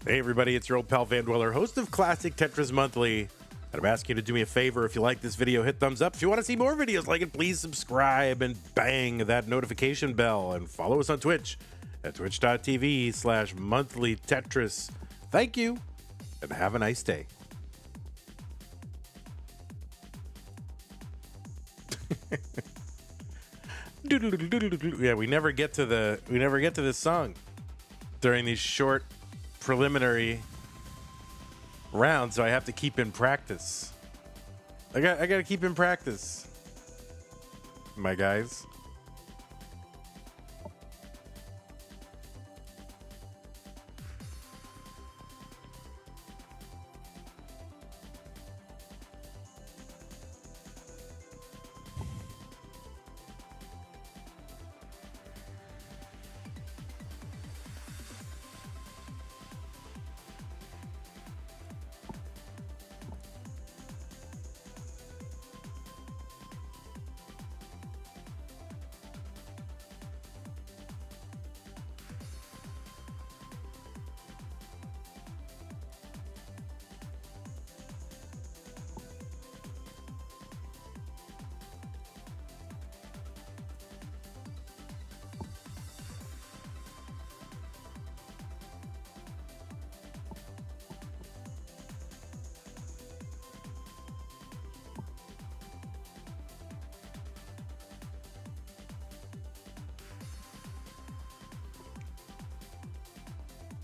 Hey everybody, it's your old pal Van Dweller, host of Classic Tetris Monthly. And I'm asking you to do me a favor. If you like this video, hit thumbs up. If you want to see more videos like it, please subscribe and bang that notification bell. And follow us on Twitch at twitch.tv/monthlytetris. Thank you, and have a nice day. Yeah, we never get to this song during these short preliminary rounds, so I have to keep in practice. I got to keep in practice, my guys.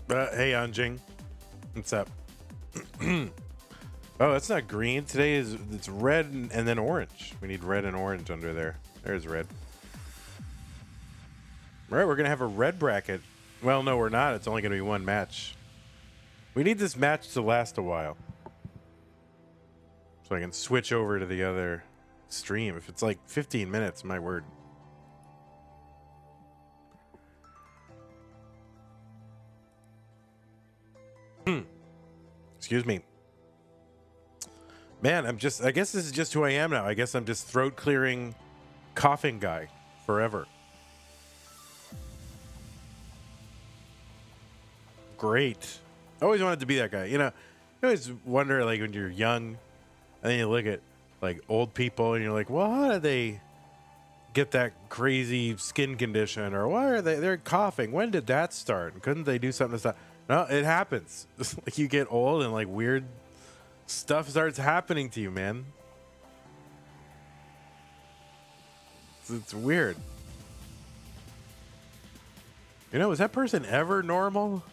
Hey, Anjing. What's up? Oh, that's not green. Today it's red and then orange. We need red and orange under there. There's red. All right, we're going to have a red bracket. Well, no, we're not. It's only going to be one match. We need this match to last a while, so I can switch over to the other stream. If it's like 15 minutes, my word. Excuse me. Man, I guess this is just who I am now. I guess I'm just throat clearing coughing guy forever. Great. I always wanted to be that guy. You know, I always wonder, like, when you're young and then you look at like old people and you're like, well, how did they get that crazy skin condition, or why are they're coughing? When did that start? And couldn't they do something to stop? No, it happens. Like, you get old and like weird stuff starts happening to you, man. It's weird. You know, was that person ever normal?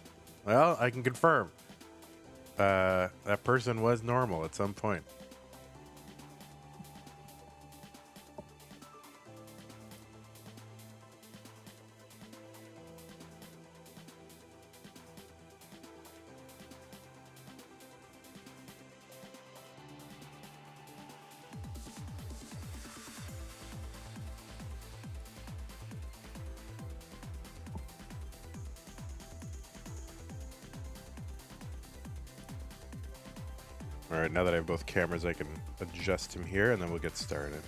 Well, I can confirm. That person was normal at some point. All right, now that I have both cameras, I can adjust him here, and then we'll get started.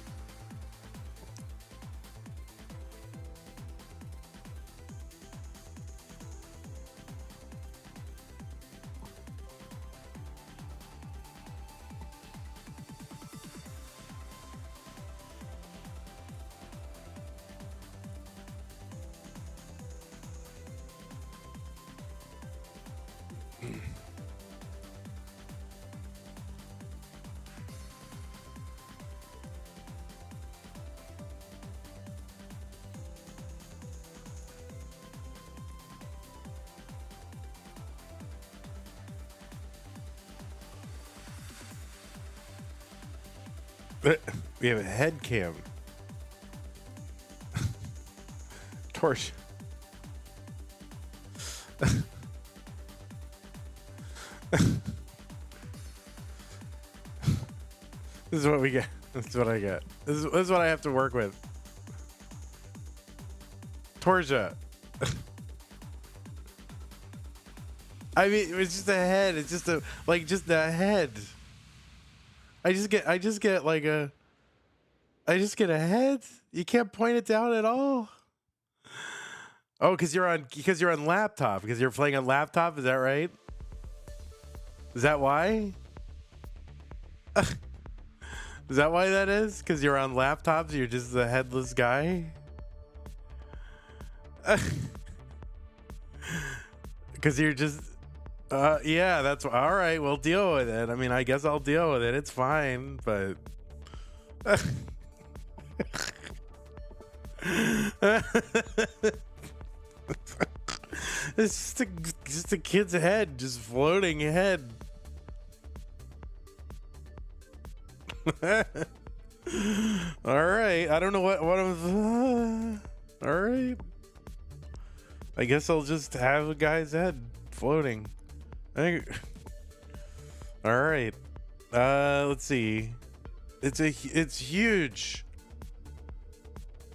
We have a head cam. Torch. This is what we get. This is what I get. This is what I have to work with. Torja. I mean, it's just a head. It's just just a head. I just get a head. You can't point it down at all. Oh, because you're on laptop. Because you're playing on laptop. Is that right? Is that why? Is that why that is? Because you're on laptops, you're just a headless guy? Because you're just... yeah, that's... All right, we'll deal with it. I mean, I guess I'll deal with it. It's fine, but... It's just a kid's head, just floating head. All right, I don't know what I'm. All right, I guess I'll just have a guy's head floating. All right, let's see. It's huge.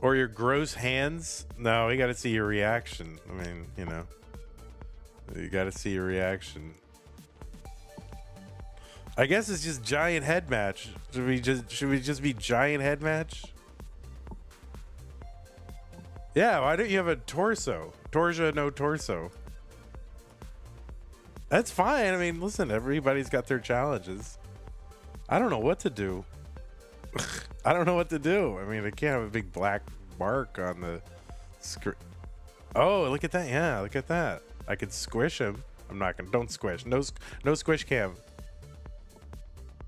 Or your gross hands? No, we got to see your reaction. I mean, you know, you got to see your reaction. I guess it's just giant head match. Should we just be giant head match? Yeah, why don't you have a torso? Torja, no torso. That's fine. I mean, listen, everybody's got their challenges. I don't know what to do. I don't know what to do. I mean, I can't have a big black mark on the screen. Oh, look at that. Yeah, look at that. I could squish him. I'm not gonna. Don't squish. No squish cam.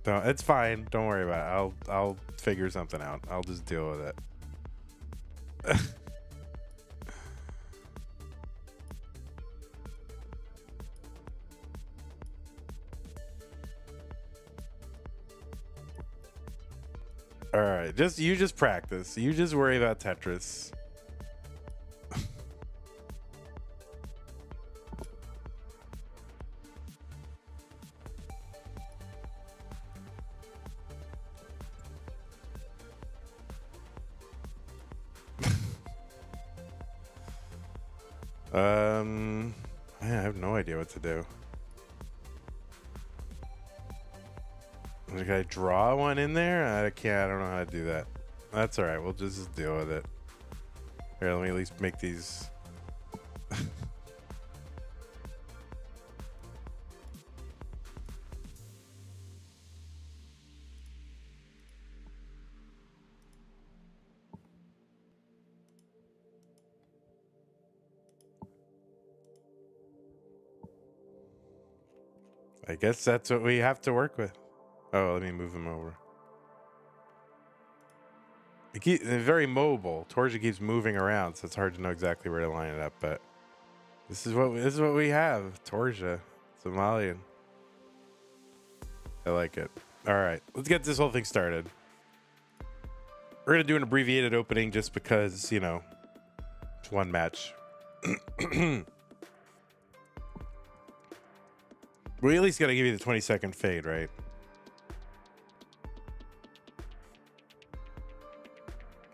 No, it's fine. Don't worry about it. I'll figure something out. I'll just deal with it. All right, you just practice. You just worry about Tetris. I have no idea what to do. Can I draw one in there? I can't. I don't know how to do that. That's all right. We'll just deal with it. Here, let me at least make these. I guess that's what we have to work with. Oh, let me move him over. They're very mobile. Torja keeps moving around, so it's hard to know exactly where to line it up. But this is what we have. Torja, Somalian. I like it. All right, let's get this whole thing started. We're gonna do an abbreviated opening just because, you know, it's one match. We at least gotta give you the 20-second fade, right?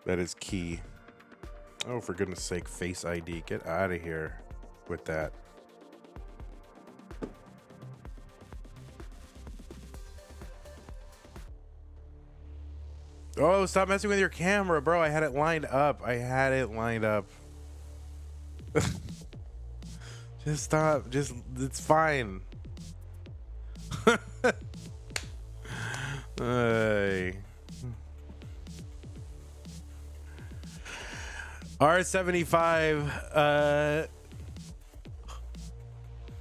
That is key. Oh, for goodness sake, Face ID. Get out of here with that. Oh, stop messing with your camera, bro. I had it lined up. Just stop. Just, it's fine. Hey. R75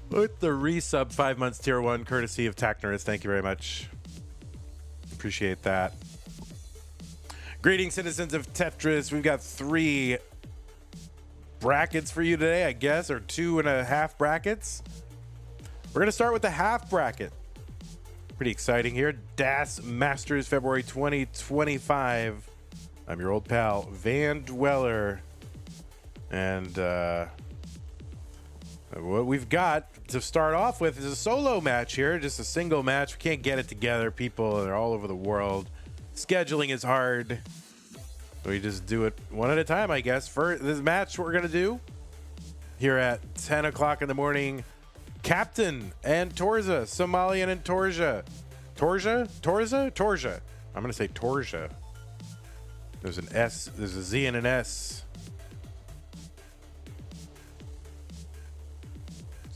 with the resub 5 months tier 1 courtesy of Tacnerus. Thank you very much. Appreciate that. Greetings, citizens of Tetris. We've got 3 brackets for you today, I guess, or 2.5 brackets. We're going to start with the half bracket. Pretty exciting here. DAS Masters February 2025. I'm your old pal, Van Dweller. And what we've got to start off with is a solo match here, just a single match. We can't get it together. People are all over the world. Scheduling is hard. We just do it one at a time, I guess. For this match, what we're going to do here at 10 o'clock in the morning, Captain and Torja, Somalian and Torja. Torja? I'm going to say Torja. There's an S, there's a Z and an S.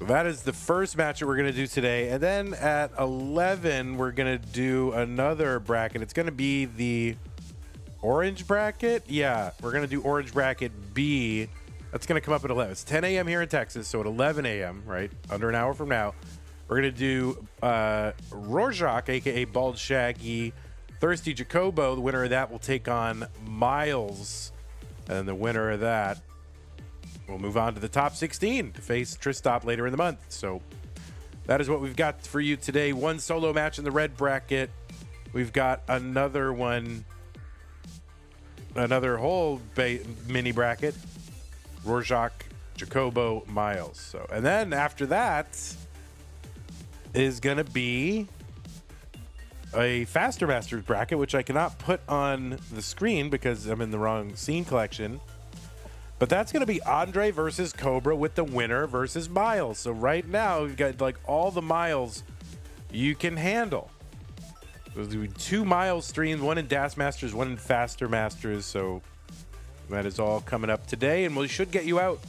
So that is the first match that we're going to do today. And then at 11, we're going to do another bracket. It's going to be the orange bracket. Yeah, we're going to do orange bracket B. That's going to come up at 11. It's 10 a.m. here in Texas, so at 11 a.m., right, under an hour from now, we're going to do RURCZAK, a.k.a. Bald Shaggy, Thirsty Jacobo. The winner of that will take on MYLES. And the winner of that will move on to the top 16 to face Tristop later in the month. So that is what we've got for you today. One solo match in the red bracket. We've got another one, another whole mini bracket. RURCZAK, Jacobo, MYLES. So, and then after that is going to be a Faster Masters bracket, which I cannot put on the screen because I'm in the wrong scene collection. But that's going to be Andre versus Cobra with the winner versus MYLES. So right now, we've got like all the MYLES you can handle. There's going to be 2 MYLES streams, one in Das Masters, one in Faster Masters. So that is all coming up today, and we should get you out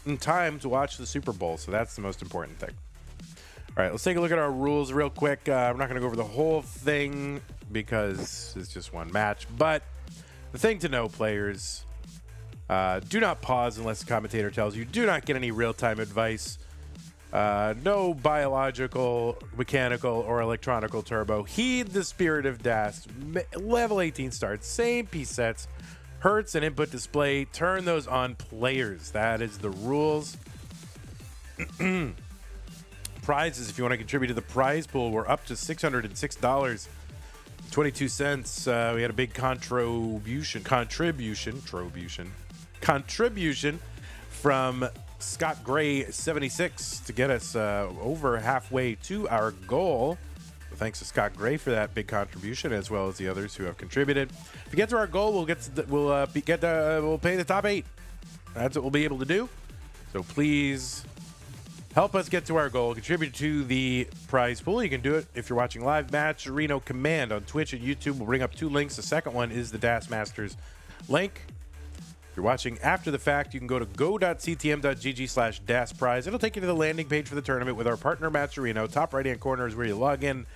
in time to watch the Super Bowl. So that's the most important thing. All right, let's take a look at our rules real quick. We're not going to go over the whole thing because it's just one match. But the thing to know, players, do not pause unless the commentator tells you. Do not get any real-time advice. No biological, mechanical, or electronical turbo. Heed the spirit of DAS. Level 18 starts. Same piece sets. Hertz and input display. Turn those on, players. That is the rules. Prizes, if you want to contribute to the prize pool, we're up to $606.22. We had a big contribution from Scott Gray 76 to get us over halfway to our goal. So thanks to Scott Gray for that big contribution, as well as the others who have contributed. If we get to our goal, we'll pay the top 8. That's what we'll be able to do. So please help us get to our goal. Contribute to the prize pool. You can do it if you're watching live. Match Reno Command on Twitch and YouTube. We'll bring up 2 links. The second one is the Das Masters link. If you're watching after the fact, you can go to go.ctm.gg/Das Prize. It'll take you to the landing page for the tournament with our partner, Match Reno. Top right-hand corner is where you log in.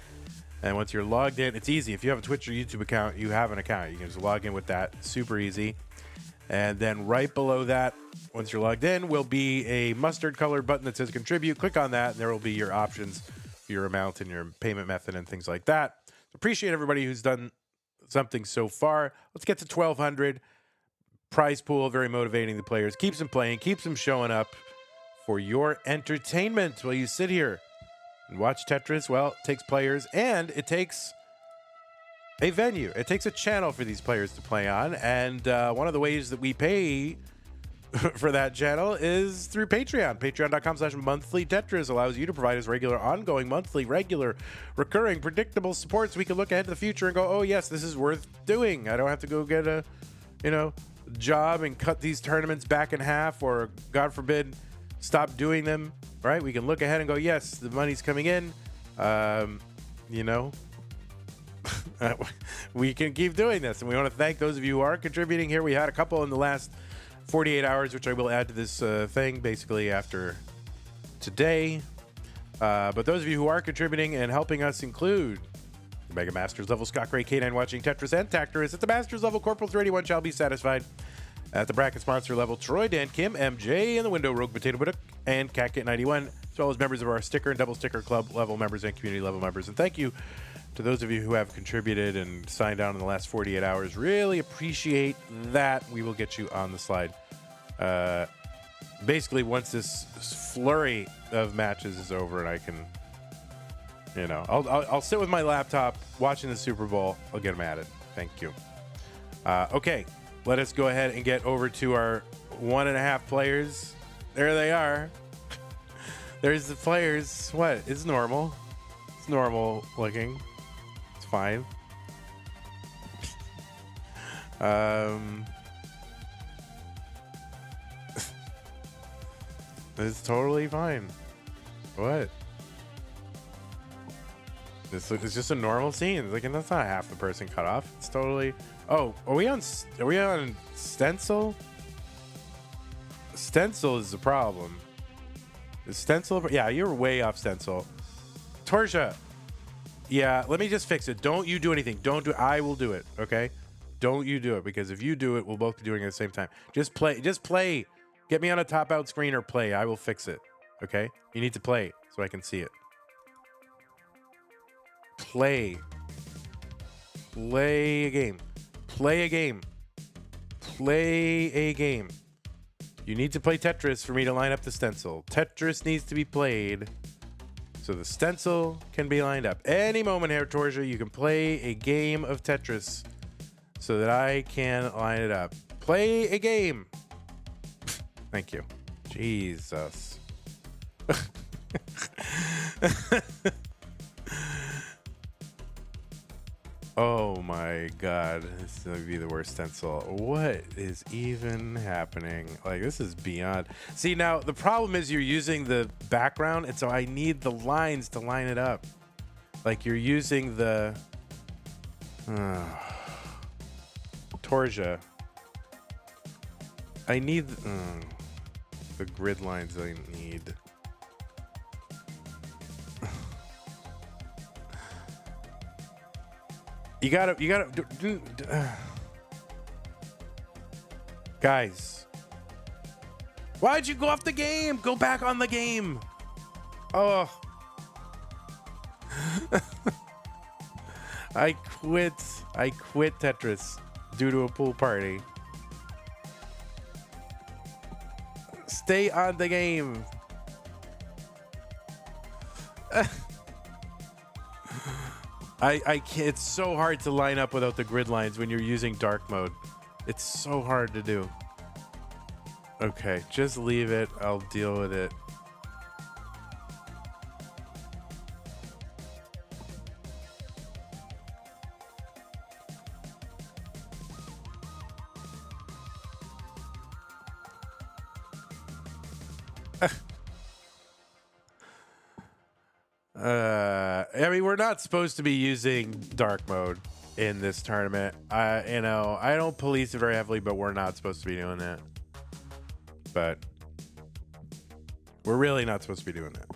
And once you're logged in, it's easy. If you have a Twitch or YouTube account, you have an account. You can just log in with that. Super easy. And then right below that, once you're logged in, will be a mustard colored button that says contribute. Click on that, and there will be your options for your amount and your payment method and things like that. Appreciate everybody who's done something so far. Let's get to 1,200. Prize pool, very motivating the players. Keeps them playing, keeps them showing up for your entertainment while you sit here and watch Tetris. Well, it takes players, and it takes a venue. It takes a channel for these players to play on, and one of the ways that we pay for that channel is through Patreon. Patreon.com/monthly Tetris allows you to provide us regular, ongoing, monthly, regular, recurring, predictable support so we can look ahead to the future and go, oh, yes, this is worth doing. I don't have to go get a, job and cut these tournaments back in half or, God forbid, stop doing them, right? We can look ahead and go, yes, the money's coming in. We can keep doing this, and we want to thank those of you who are contributing here. We had a couple in the last 48 hours, which I will add to this thing basically after today. But those of you who are contributing and helping us include the Mega Masters level Scott Gray, K9 watching Tetris, and Tactorus. At the Masters level, Corporal 381 shall be satisfied. At the bracket sponsor level, Troy, Dan, Kim, MJ, and the window, Rogue Potato Buduk, and CatKit91, as well as members of our sticker and double sticker club level members and community level members. And thank you to those of you who have contributed and signed on in the last 48 hours. Really appreciate that. We will get you on the slide. Basically, once this flurry of matches is over and I can, I'll sit with my laptop watching the Super Bowl. I'll get them at it. Thank you. Okay, let us go ahead and get over to our 1.5 players. There they are. There's the players. What? It's normal. It's normal looking. It's fine. It's totally fine. What? It's just a normal scene. Like, and that's not half the person cut off. It's totally. Oh, are we on stencil? Stencil is the problem. Stencil? Yeah, you're way off stencil. Torja. Yeah, let me just fix it. Don't you do anything. Don't do it. I will do it, okay? Don't you do it, because if you do it, we'll both be doing it at the same time. Just play. Just play. Get me on a top out screen or play. I will fix it, okay? You need to play so I can see it. Play. Play a game. Play a game. Play a game. You need to play Tetris for me to line up the stencil. Tetris needs to be played so the stencil can be lined up. Any moment here, Torja, you can play a game of Tetris so that I can line it up. Play a game. Thank you. Jesus. Oh my god, this is gonna be the worst stencil. What is even happening? Like, this is beyond. See, now the problem is you're using the background, and so I need the lines to line it up. Like, you're using the Torja. I need the grid lines I need. You gotta guys, why'd you go off the game? Go back on the game. Oh. I quit Tetris due to a pool party. Stay on the game. I can't. It's so hard to line up without the grid lines when you're using dark mode. It's so hard to do. Okay, just leave it. I'll deal with it. I mean, we're not supposed to be using dark mode in this tournament. You know, I don't police it very heavily, but we're not supposed to be doing that. But we're really not supposed to be doing that.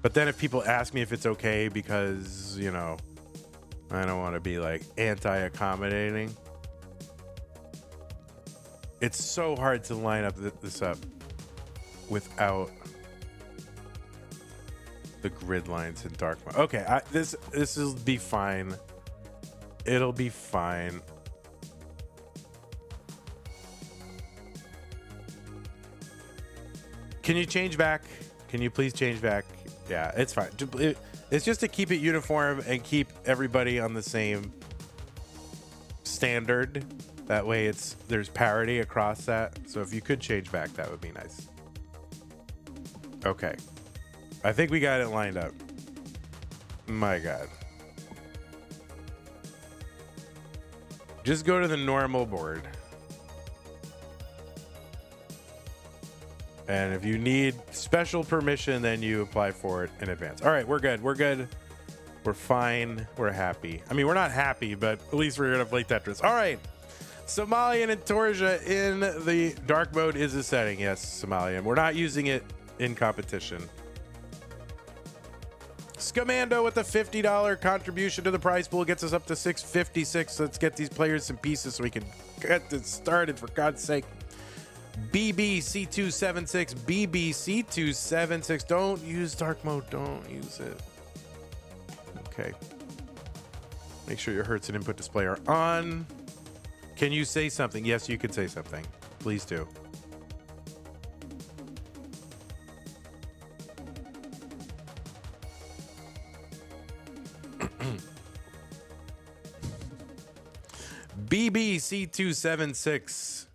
But then if people ask me if it's okay because, you know, I don't want to be like anti-accommodating. It's so hard to line up this up without the grid lines in dark mode. Okay, this will be fine. It'll be fine. Can you change back? Can you please change back? Yeah, it's fine. It's just to keep it uniform and keep everybody on the same standard. That way there's parity across that. So if you could change back, that would be nice. Okay. I think we got it lined up. My God. Just go to the normal board. And if you need special permission, then you apply for it in advance. All right, we're good. We're good. We're fine. We're happy. I mean, we're not happy, but at least we're going to play Tetris. All right. Somalian and Torja in the dark mode is a setting. Yes, Somalian. We're not using it in competition. Scamando with a $50 contribution to the prize pool gets us up to 656. Let's get these players some pieces so we can get this started, for God's sake. BBC276, BBC276. Don't use dark mode. Don't use it. Okay. Make sure your Hertz and input display are on. Can you say something? Yes, you can say something. Please do. BBC276.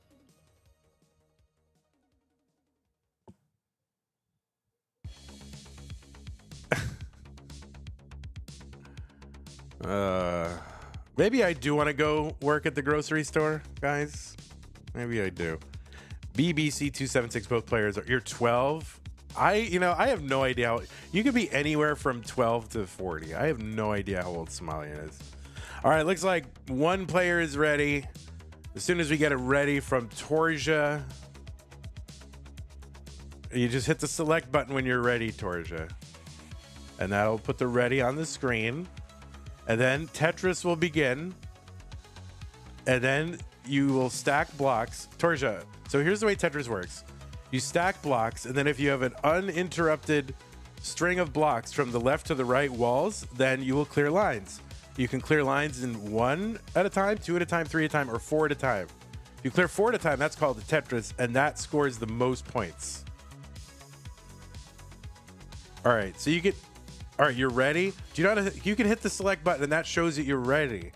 Maybe I do want to go work at the grocery store, guys. Maybe I do. BBC276, both players you're 12. I have no idea how you could be anywhere from 12 to 40. I have no idea how old Somalian is. All right, looks like one player is ready. As soon as we get it ready from Torja, You just hit the select button when you're ready, Torja. And that'll put the ready on the screen. And then Tetris will begin. And then you will stack blocks. Torja, so here's the way Tetris works. You stack blocks, and then if you have an uninterrupted string of blocks from the left to the right walls, then you will clear lines. You can clear lines in 1 at a time, 2 at a time, 3 at a time, or 4 at a time. If you clear 4 at a time, that's called the Tetris, and that scores the most points. All right, so you get... All right, you're ready? Do you know how to... You can hit the select button, and that shows that you're ready.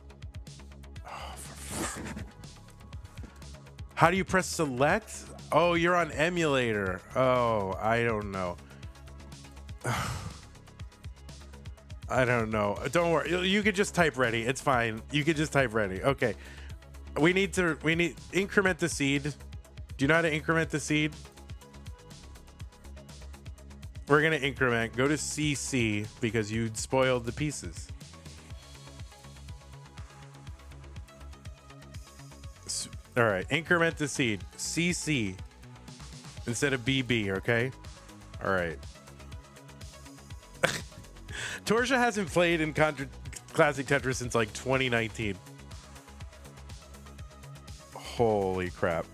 How do you press select? Oh, you're on emulator. Oh, I don't know. I don't know. Don't worry. You could just type ready. It's fine. You could just type ready. Okay. We need increment the seed. Do you know how to increment the seed? We're going to increment. Go to CC because you spoiled the pieces. All right. Increment the seed. CC instead of BB, okay? All right. Torja hasn't played in Classic Tetris since like 2019. Holy crap.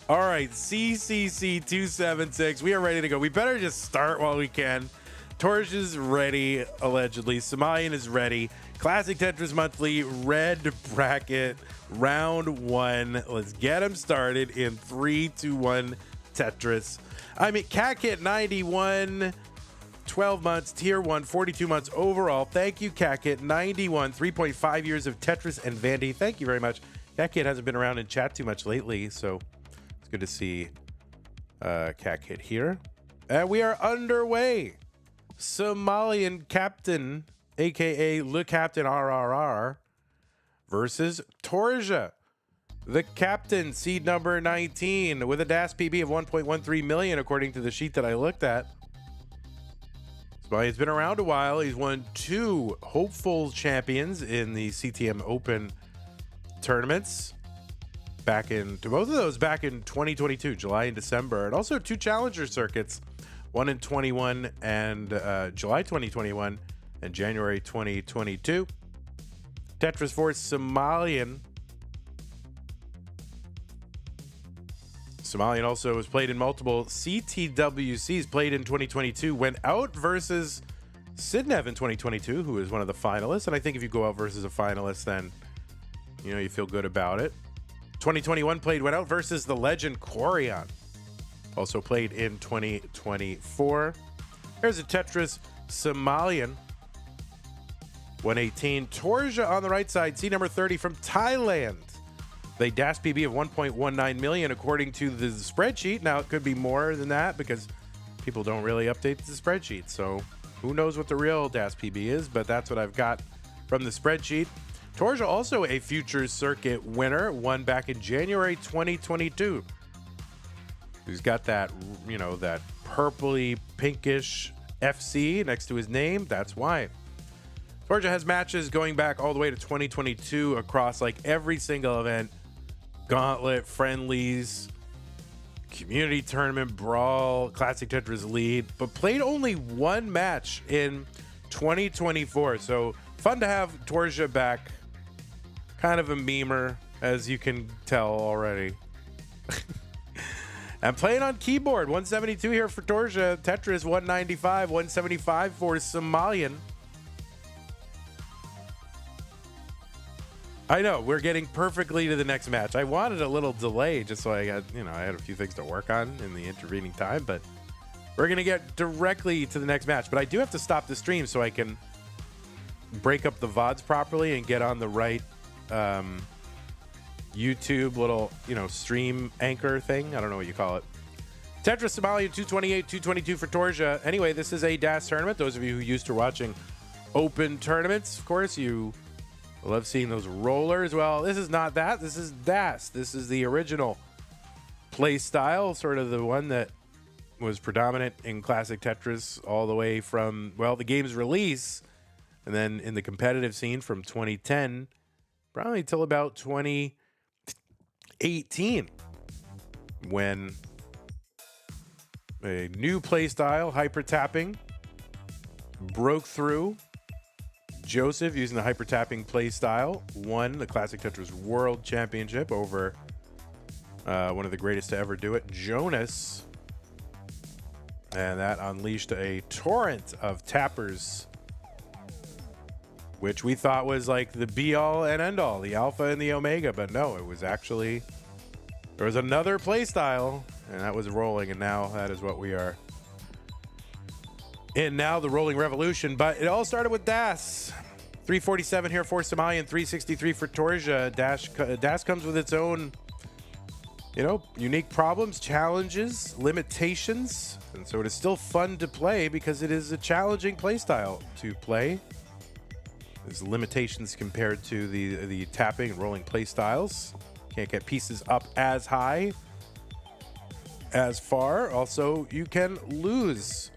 All right, CCC 276. We are ready to go. We better just start while we can. Torja's ready, allegedly. Somalian is ready. Classic Tetris Monthly, red bracket, round 1. Let's get him started in 3, 2, 1, Tetris. I mean, CatKit 91. 12 months, tier 1, 42 months overall. Thank you, CatKit. 91, 3.5 years of Tetris and Vandy. Thank you very much. CatKit hasn't been around in chat too much lately, so it's good to see CatKit here. And we are underway. Somalian Captain, a.k.a. Le Captain RRR, versus Torja, the Captain, seed number 19, with a DAS PB of 1.13 million, according to the sheet that I looked at. He's been around a while. He's won 2 hopeful champions in the CTM Open tournaments. Both of those back in 2022, July and December, and also 2 challenger circuits, one in 21 and July 2021 and January 2022. Tetris Force Somalian. Somalian also has played in multiple CTWCs, played in 2022, went out versus Sidnev in 2022, who was one of the finalists. And I think if you go out versus a finalist, then, you know, you feel good about it. 2021 went out versus the legend Quarion. Also played in 2024. Here's a Tetris Somalian. 118. Torja on the right side, seed number 30 from Thailand. They DAS PB of 1.19 million according to the spreadsheet. Now it could be more than that because people don't really update the spreadsheet. So who knows what the real DAS PB is, but that's what I've got from the spreadsheet. Torja also a Futures Circuit winner, won back in January 2022. Who's got that, you know, that purpley pinkish FC next to his name. That's why. Torja has matches going back all the way to 2022 across like every single event. Gauntlet, friendlies, community tournament, brawl, Classic Tetris lead, but played only 1 match in 2024. So fun to have Torja back. Kind of a memer, as you can tell already. I'm playing on keyboard. 172 here for Torja. Tetris 195, 175 for Somalian. I know, we're getting perfectly to the next match. I wanted a little delay just so I got, I had a few things to work on in the intervening time, but we're going to get directly to the next match. But I do have to stop the stream so I can break up the VODs properly and get on the right YouTube little, stream anchor thing. I don't know what you call it. Tetris Somalia 228, 222 for Torja. Anyway, this is a DAS tournament. Those of you who used to watching open tournaments, of course, you love seeing those rollers. Well, this is not that. This is DAS. This is the original play style, sort of the one that was predominant in Classic Tetris all the way from, well, the game's release, and then in the competitive scene from 2010, probably till about 2018, when a new play style, hyper tapping. Broke through. Joseph, using the hyper tapping play style, won the Classic Tetris World Championship over one of the greatest to ever do it, Jonas. And that unleashed a torrent of tappers, which we thought was like the be-all and end-all, the alpha and the omega. But no, it was actually, there was another play style, and that was rolling, and now that is what we are in now, the rolling revolution. But it all started with Das. 347 here for Somalian, 363 for Torja. Das comes with its own, you know, unique problems, challenges, limitations. And so it is still fun to play because it is a challenging play style to play. There's limitations compared to the tapping and rolling play styles. Can't get pieces up as high, as far. Also, you can lose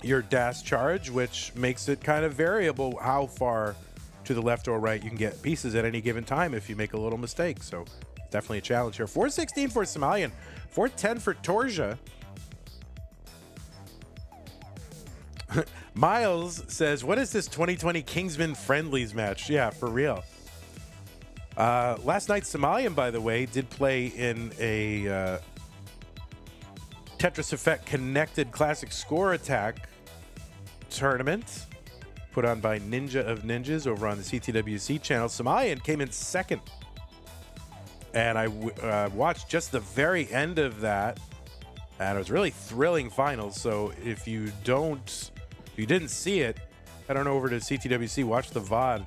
your dash charge, which makes it kind of variable how far to the left or right you can get pieces at any given time if you make a little mistake. So definitely a challenge here. 416 for Somalian, 410 for Torja. Miles says, what is this 2020 Kingsman Friendlies match? Yeah, for real. Last night, Somalian, by the way, did play in a Tetris Effect Connected Classic Score Attack tournament put on by Ninja of Ninjas over on the CTWC channel. Somalian came in second. And I watched just the very end of that. And it was really thrilling finals. So if you didn't see it, head on over to CTWC, watch the VOD,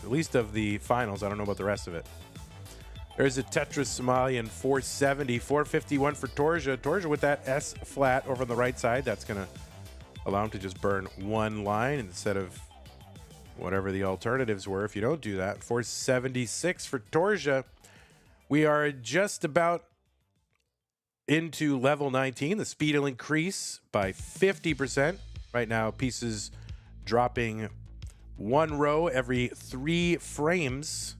at least of the finals. I don't know about the rest of it. There's a Tetris Somalian 470, 451 for Torja. Torja with that S flat over on the right side. That's going to allow him to just burn one line instead of whatever the alternatives were if you don't do that. 476 for Torja. We are just about into level 19. The speed will increase by 50%. Right now, pieces dropping one row every 3 frames.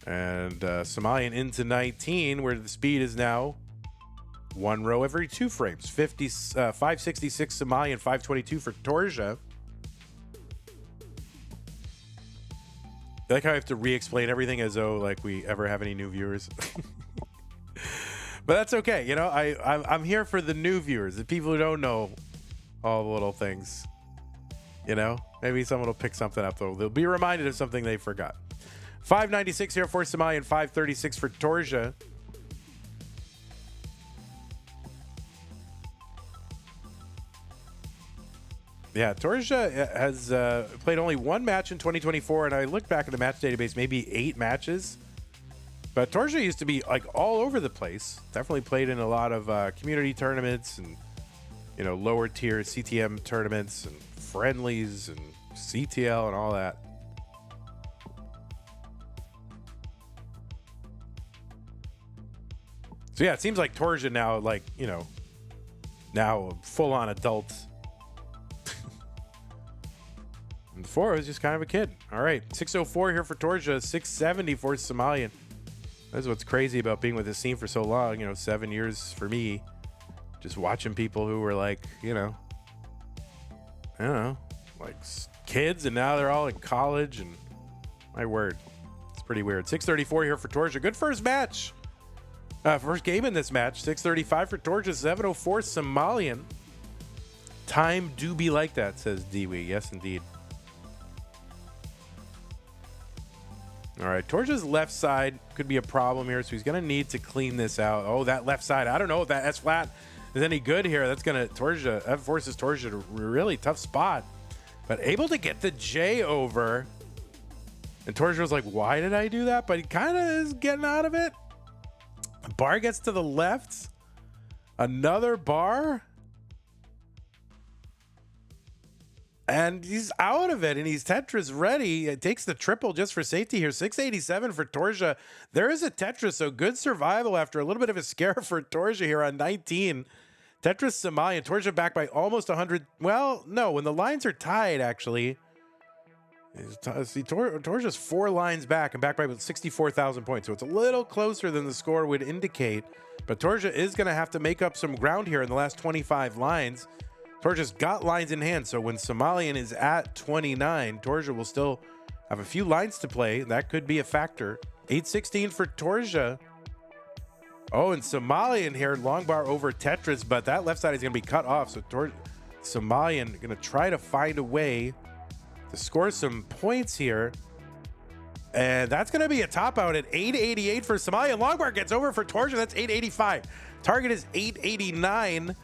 And Somalian into 19, where the speed is now one row every 2 frames. 566 Somalian, 522 for Torja. I like how I have to re-explain everything as though like we ever have any new viewers. But that's okay. You know, I'm here for the new viewers, the people who don't know all the little things. You know, maybe someone will pick something up, though. They'll be reminded of something they forgot. 596 here for Somalian, 536 for Torja. Yeah, Torja has played only one match in 2024, and I looked back at the match database, maybe 8 matches. But Torja used to be like all over the place. Definitely played in a lot of community tournaments and, you know, lower tier CTM tournaments and friendlies and CTL and all that. So yeah, it seems like Torja now, like, you know, now full on adult. And before it was just kind of a kid. All right, 604 here for Torja, 670 for Somalian. That's what's crazy about being with this scene for so long. You know, 7 years for me, just watching people who were like, you know, I don't know, like kids, and now they're all in college. And my word, it's pretty weird. 634 here for Torja. Good first match. First game in this match. 635 for Torja, 704 Somalian. Time do be like that, says Dewey. Yes, indeed. All right, Torja's left side could be a problem here, so he's going to need to clean this out. Oh, that left side. I don't know if that S flat is any good here. That's going to Torja, that forces Torja to a really tough spot. But able to get the J over. And Torja was like, why did I do that? But he kind of is getting out of it. Bar gets to the left. Another bar. And he's out of it, and he's Tetris ready. It takes the triple just for safety here. 687 for Torja. There is a Tetris, so good survival after a little bit of a scare for Torja here on 19. Tetris Somalian. Torja back by almost 100. Well, no, when the lines are tied, actually, See, Torja's 4 lines back and back by 64,000 points. So it's a little closer than the score would indicate. But Torja is going to have to make up some ground here in the last 25 lines. Torja's got lines in hand. So when Somalian is at 29, Torja will still have a few lines to play. That could be a factor. 816 for Torja. Oh, and Somalian here, long bar over Tetris, but that left side is going to be cut off. So Somalian going to try to find a way to score some points here. And that's going to be a top out at 888 for Somalian. Long bar gets over for Torja. That's 885. Target is 889.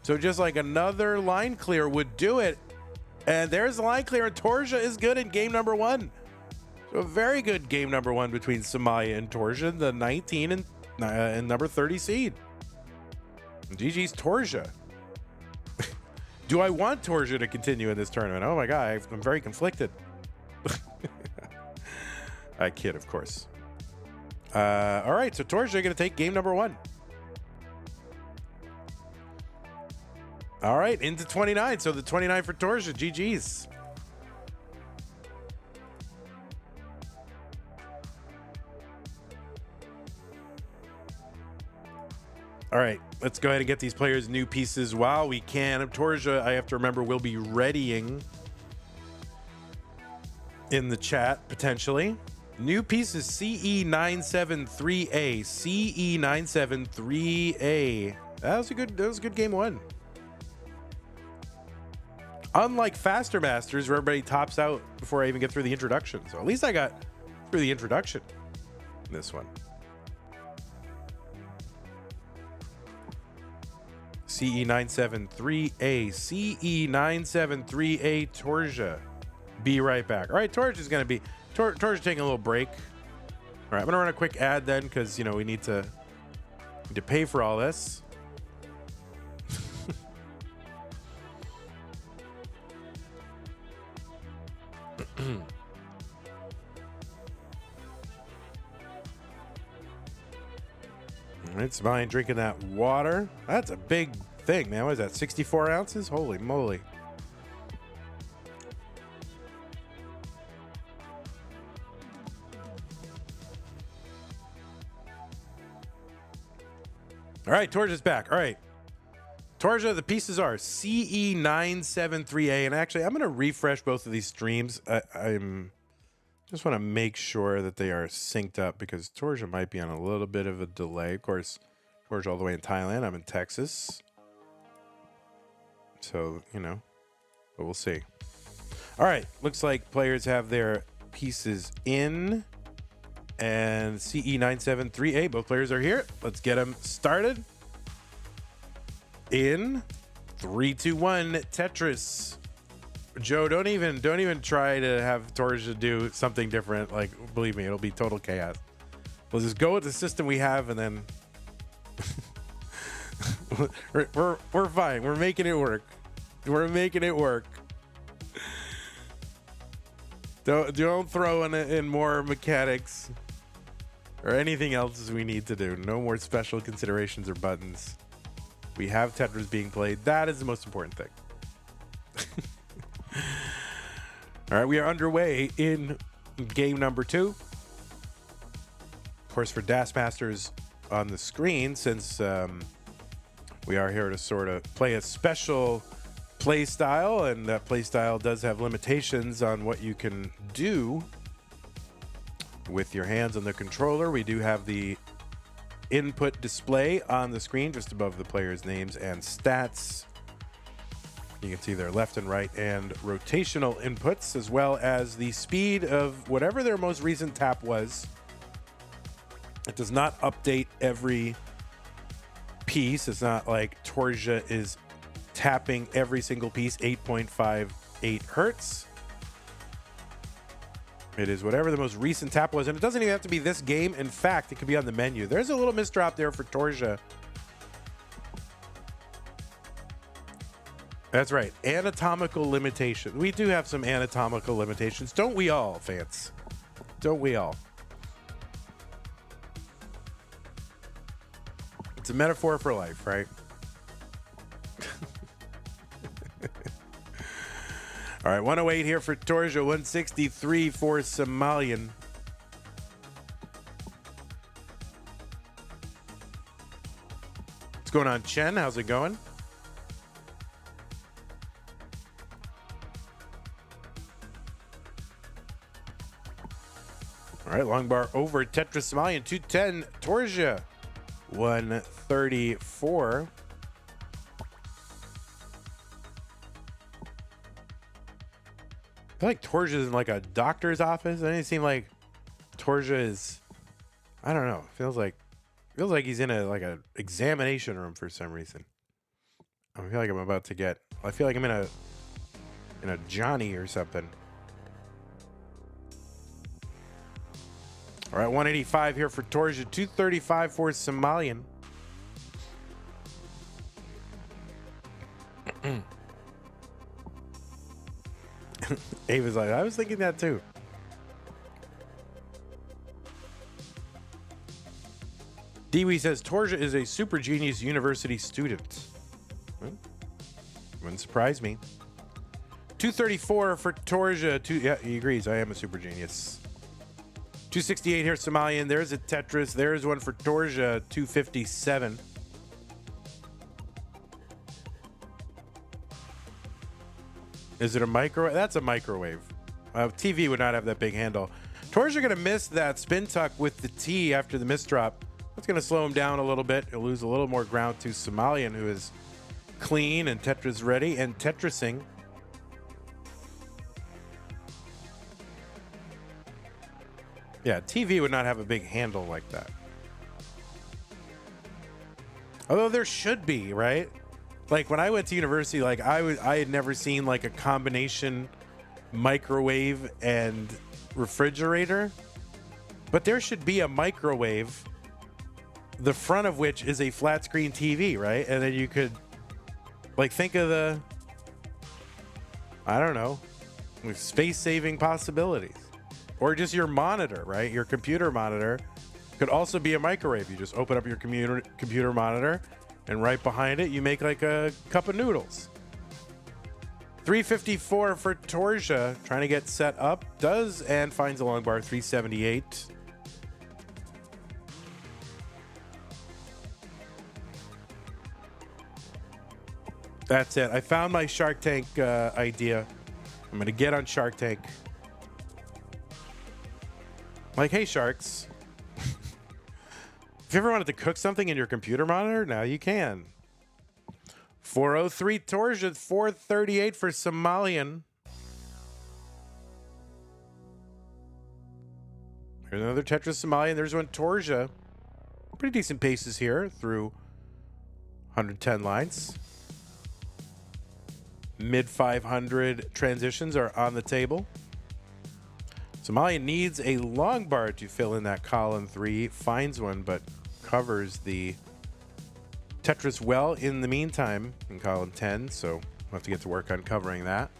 So just like another line clear would do it. And there's the line clear, and Torja is good in game number 1. So a very good game number 1 between Somalian and Torja, the 19 and number 30 seed. GG's Torja. Do I want Torja to continue in this tournament? Oh my God, I'm very conflicted. I kid, of course. All right, so Torja going to take game number 1. All right, into 29. So the 29 for Torja. GG's. All right, let's go ahead and get these players new pieces while we can. Torja, I have to remember, will be readying in the chat, potentially. New pieces, CE973A. CE973A. That was a good game 1. Unlike Faster Masters, where everybody tops out before I even get through the introduction. So at least I got through the introduction in this one. CE973A. CE973A Torja. Be right back. All right, Torja's going to be... Torja's taking a little break. All right, I'm going to run a quick ad then because, you know, we need to pay for all this. All right, Somalian drinking that water. That's a big thing, man. What is that, 64 ounces? Holy moly. All right, Torja's back. All right. Torja, the pieces are CE973A. And actually, I'm going to refresh both of these streams. I'm just want to make sure that they are synced up because Torja might be on a little bit of a delay. Of course, Torja all the way in Thailand. I'm in Texas. So, you know, but we'll see. All right. Looks like players have their pieces in. And CE973A, both players are here. Let's get them started. In 3, 2, 1, Tetris. Joe, don't even try to have Torja do something different. Like, believe me, it'll be total chaos. We'll just go with the system we have, and then we're fine. We're making it work. We're making it work. Don't throw in more mechanics or anything else we need to do. No more special considerations or buttons. We have Tetris being played. That is the most important thing. All right, we are underway in game number 2. Of course, for Das Masters on the screen, since we are here to sort of play a special play style, and that play style does have limitations on what you can do with your hands on the controller. We do have the input display on the screen just above the players' names and stats. You can see their left and right and rotational inputs, as well as the speed of whatever their most recent tap was. It does not update every piece. It's not like Torja is tapping every single piece 8.58 hertz. It is whatever the most recent tap was, and it doesn't even have to be this game. In fact, it could be on the menu. There's a little misdrop there for Torja. That's right, anatomical limitation. We do have some anatomical limitations, don't we all, fans? Don't we all? It's a metaphor for life, right? All right, 108 here for Torja, 163 for Somalian. What's going on, Chen? How's it going? All right, long bar over Tetris Somalian, 210. Torja, 134. I feel like Torja is in like a doctor's office. It doesn't seem like Torja is, I don't know. Feels like he's in a examination room for some reason. I feel like I'm about to get. I feel like I'm in a Johnny or something. All right, 185 here for Torja, 235 for Somalian. Ava's like, I was thinking that too. Dewey says Torja is a super genius university student. Well, wouldn't surprise me. 234 for Torja. Yeah, he agrees. I am a super genius. 268 here, Somalian. There's a Tetris. There's one for Torja, 257. Is it a microwave? That's a microwave. TV would not have that big handle. Torja going to miss that spin tuck with the T after the misdrop. That's going to slow him down a little bit. He'll lose a little more ground to Somalian, who is clean and Tetris ready and Tetrising. Yeah, TV would not have a big handle like that. Although there should be, right? Like when I went to university, like I had never seen like a combination microwave and refrigerator. But there should be a microwave, the front of which is a flat screen TV, right? And then you could like think of the, I don't know, space saving possibilities. Or just your monitor, right? Your computer monitor could also be a microwave. You just open up your computer monitor, and right behind it, you make like a cup of noodles. 354 for Torja, trying to get set up. Does, and finds a long bar, 378. That's it. I found my Shark Tank idea. I'm going to get on Shark Tank. Like, hey, sharks, if you ever wanted to cook something in your computer monitor, now you can. 403 Torja, 438 for Somalian. Here's another Tetris Somalian. There's one Torja. Pretty decent paces here through 110 lines. Mid 500 transitions are on the table. Somalian needs a long bar to fill in that column 3. Finds one, but covers the Tetris well in the meantime in column 10. So we'll have to get to work on covering that.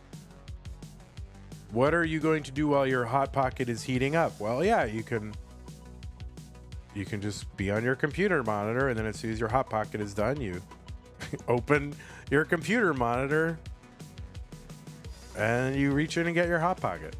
What are you going to do while your Hot Pocket is heating up? Well, yeah, you can just be on your computer monitor, and then as soon as your Hot Pocket is done, you open your computer monitor and you reach in and get your Hot Pocket.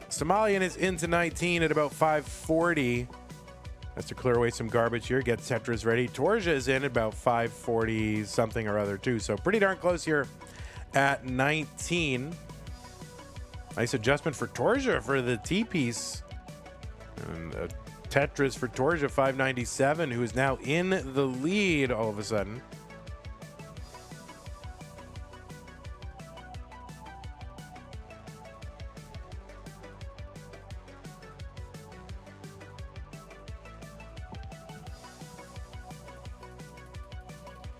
Somalian is into 19 at about 540. That's to clear away some garbage here. Get Tetris ready. Torja is in at about 540 something or other too. So pretty darn close here at 19. Nice adjustment for Torja for the T piece. And Tetris for Torja, 597, who is now in the lead all of a sudden.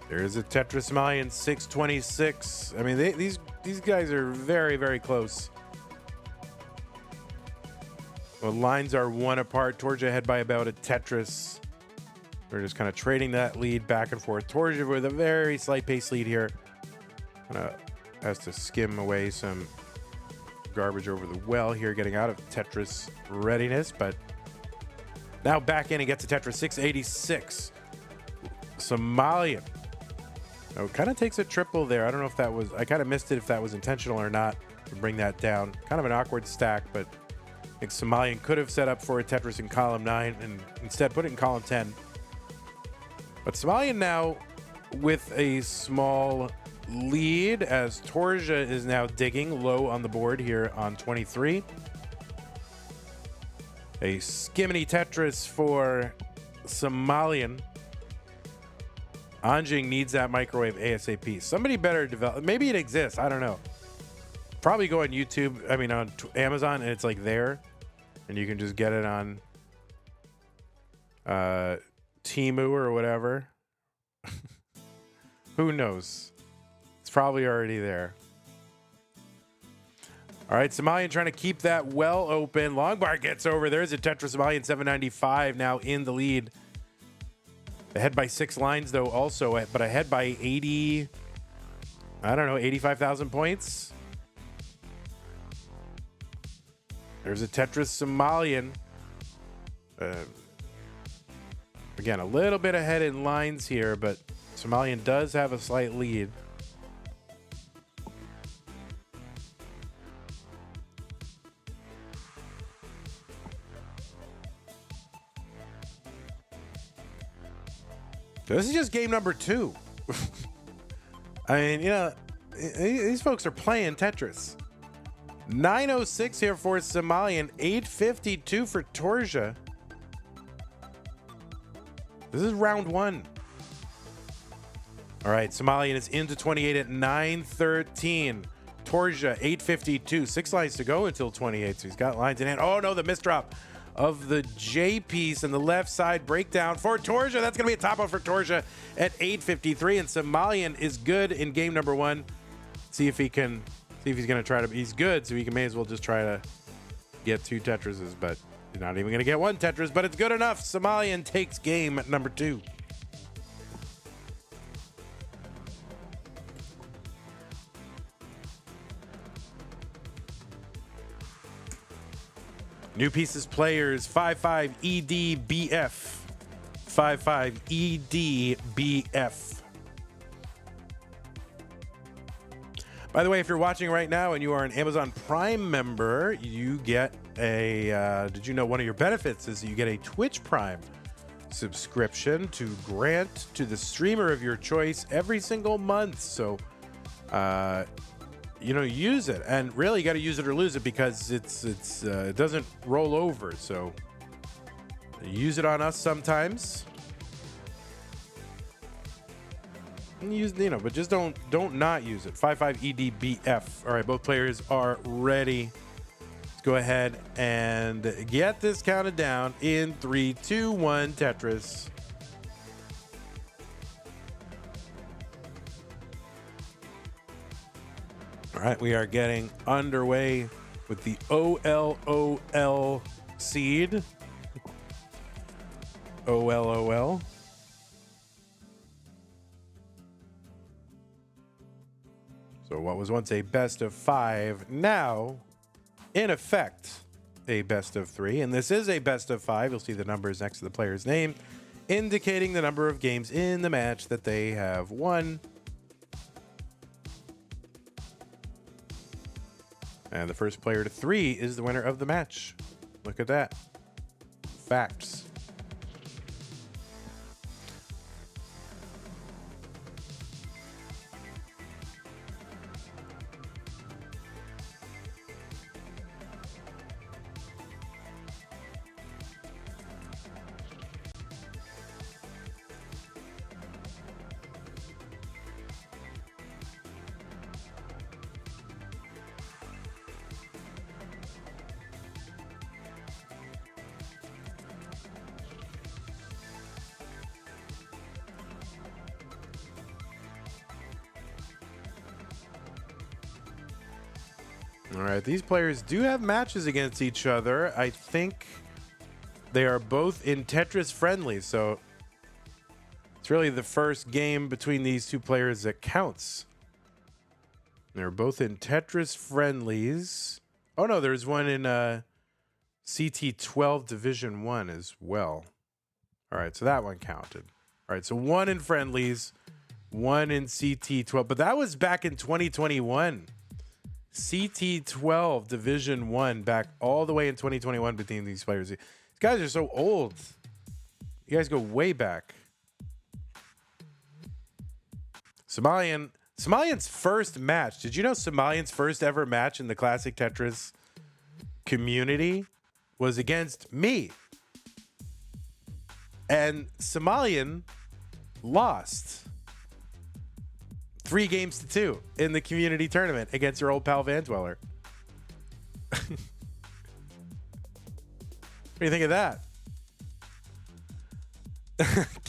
There's a Tetris Somalian, 626. I mean, these guys are very, very close. The lines are one apart. Torja ahead by about a Tetris. We're just kind of trading that lead back and forth. Torja with a very slight pace lead here. Has to skim away some garbage over the well here, getting out of Tetris readiness, but now back in and gets a Tetris 686. Somalian. Oh, kind of takes a triple there. I don't know if that was, I kind of missed it if that was intentional or not to bring that down. Kind of an awkward stack, but I think Somalian could have set up for a Tetris in column 9 and instead put it in column 10. But Somalian now with a small lead as Torja is now digging low on the board here on 23. A skimmity Tetris for Somalian. Anjing needs that microwave ASAP. Somebody better develop. Maybe it exists. I don't know. Probably go on YouTube. I mean, on Amazon, and it's like there, and you can just get it on Temu or whatever. Who knows? It's probably already there. All right, Somalian trying to keep that well open. Longbar gets over. There's a Tetris. Somalian 795 now in the lead. Ahead by 6 lines, though, also, but ahead by 80, I don't know, 85,000 points. There's a Tetris Somalian. Again, a little bit ahead in lines here, but Somalian does have a slight lead. So this is just game number 2. I mean, you know, these folks are playing Tetris. 906 here for Somalian, 852 for Torja. This is round 1. All right, Somalian is into 28 at 913. Torja, 852. 6 lines to go until 28, so he's got lines in hand. Oh, no, the misdrop of the J piece and the left side breakdown for Torja. That's going to be a top out for Torja at 853. And Somalian is good in game number 1. See if he's going to try to, he's good, so he may as well just try to get 2 Tetrises, but he's not even going to get 1 Tetris, but it's good enough. Somalian takes game at number 2. New pieces players, 55 EDBF. 55 EDBF. By the way, if you're watching right now and you are an Amazon Prime member, you get a, did you know one of your benefits is you get a Twitch Prime subscription to grant to the streamer of your choice every single month. So, you know, use it, and really you got to use it or lose it because it doesn't roll over. So use it on us sometimes. And use, you know, but just don't not use it. 55 EDBF. All right, both players are ready. Let's go ahead and get this counted down in 3, 2, 1. Tetris. All right, we are getting underway with the OLOL seed. OLOL. So what was once a best of 5, now, in effect, a best of 3. And this is a best of 5. You'll see the numbers next to the player's name, indicating the number of games in the match that they have won. And the first player to 3 is the winner of the match. Look at that. Facts. All right, these players do have matches against each other. I think they are both in Tetris friendly, so it's really the first game between these two players that counts. They're both in Tetris friendlies. Oh no, there's one in CT12 Division 1 as well. All right, so that one counted. All right, so one in friendlies, one in CT12, but that was back in 2021. CT12 Division 1 back all the way in 2021 between these players. These guys are so old. You guys go way back. Somalian's first match. Did you know Somalian's first ever match in the classic Tetris community was against me? And Somalian lost 3-2 in the community tournament against your old pal Van Dweller. What do you think of that?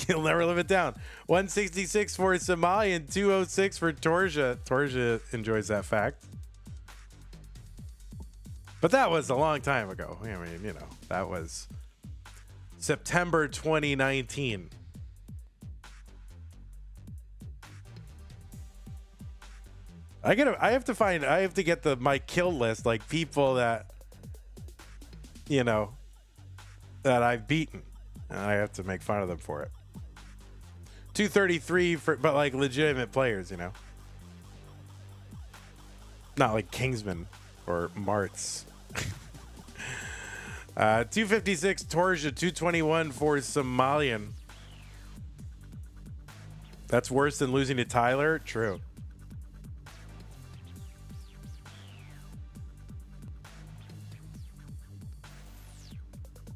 He'll never live it down. 166 for Somalian, 206 for Torja. Torja enjoys that fact. But that was a long time ago. I mean, you know, that was September 2019. I have to get my kill list, like people that, you know, that I've beaten. And I have to make fun of them for it. 233 but like legitimate players, you know. Not like Kingsman or Martz. 256 Torja, 221 for Somalian. That's worse than losing to Tyler? True.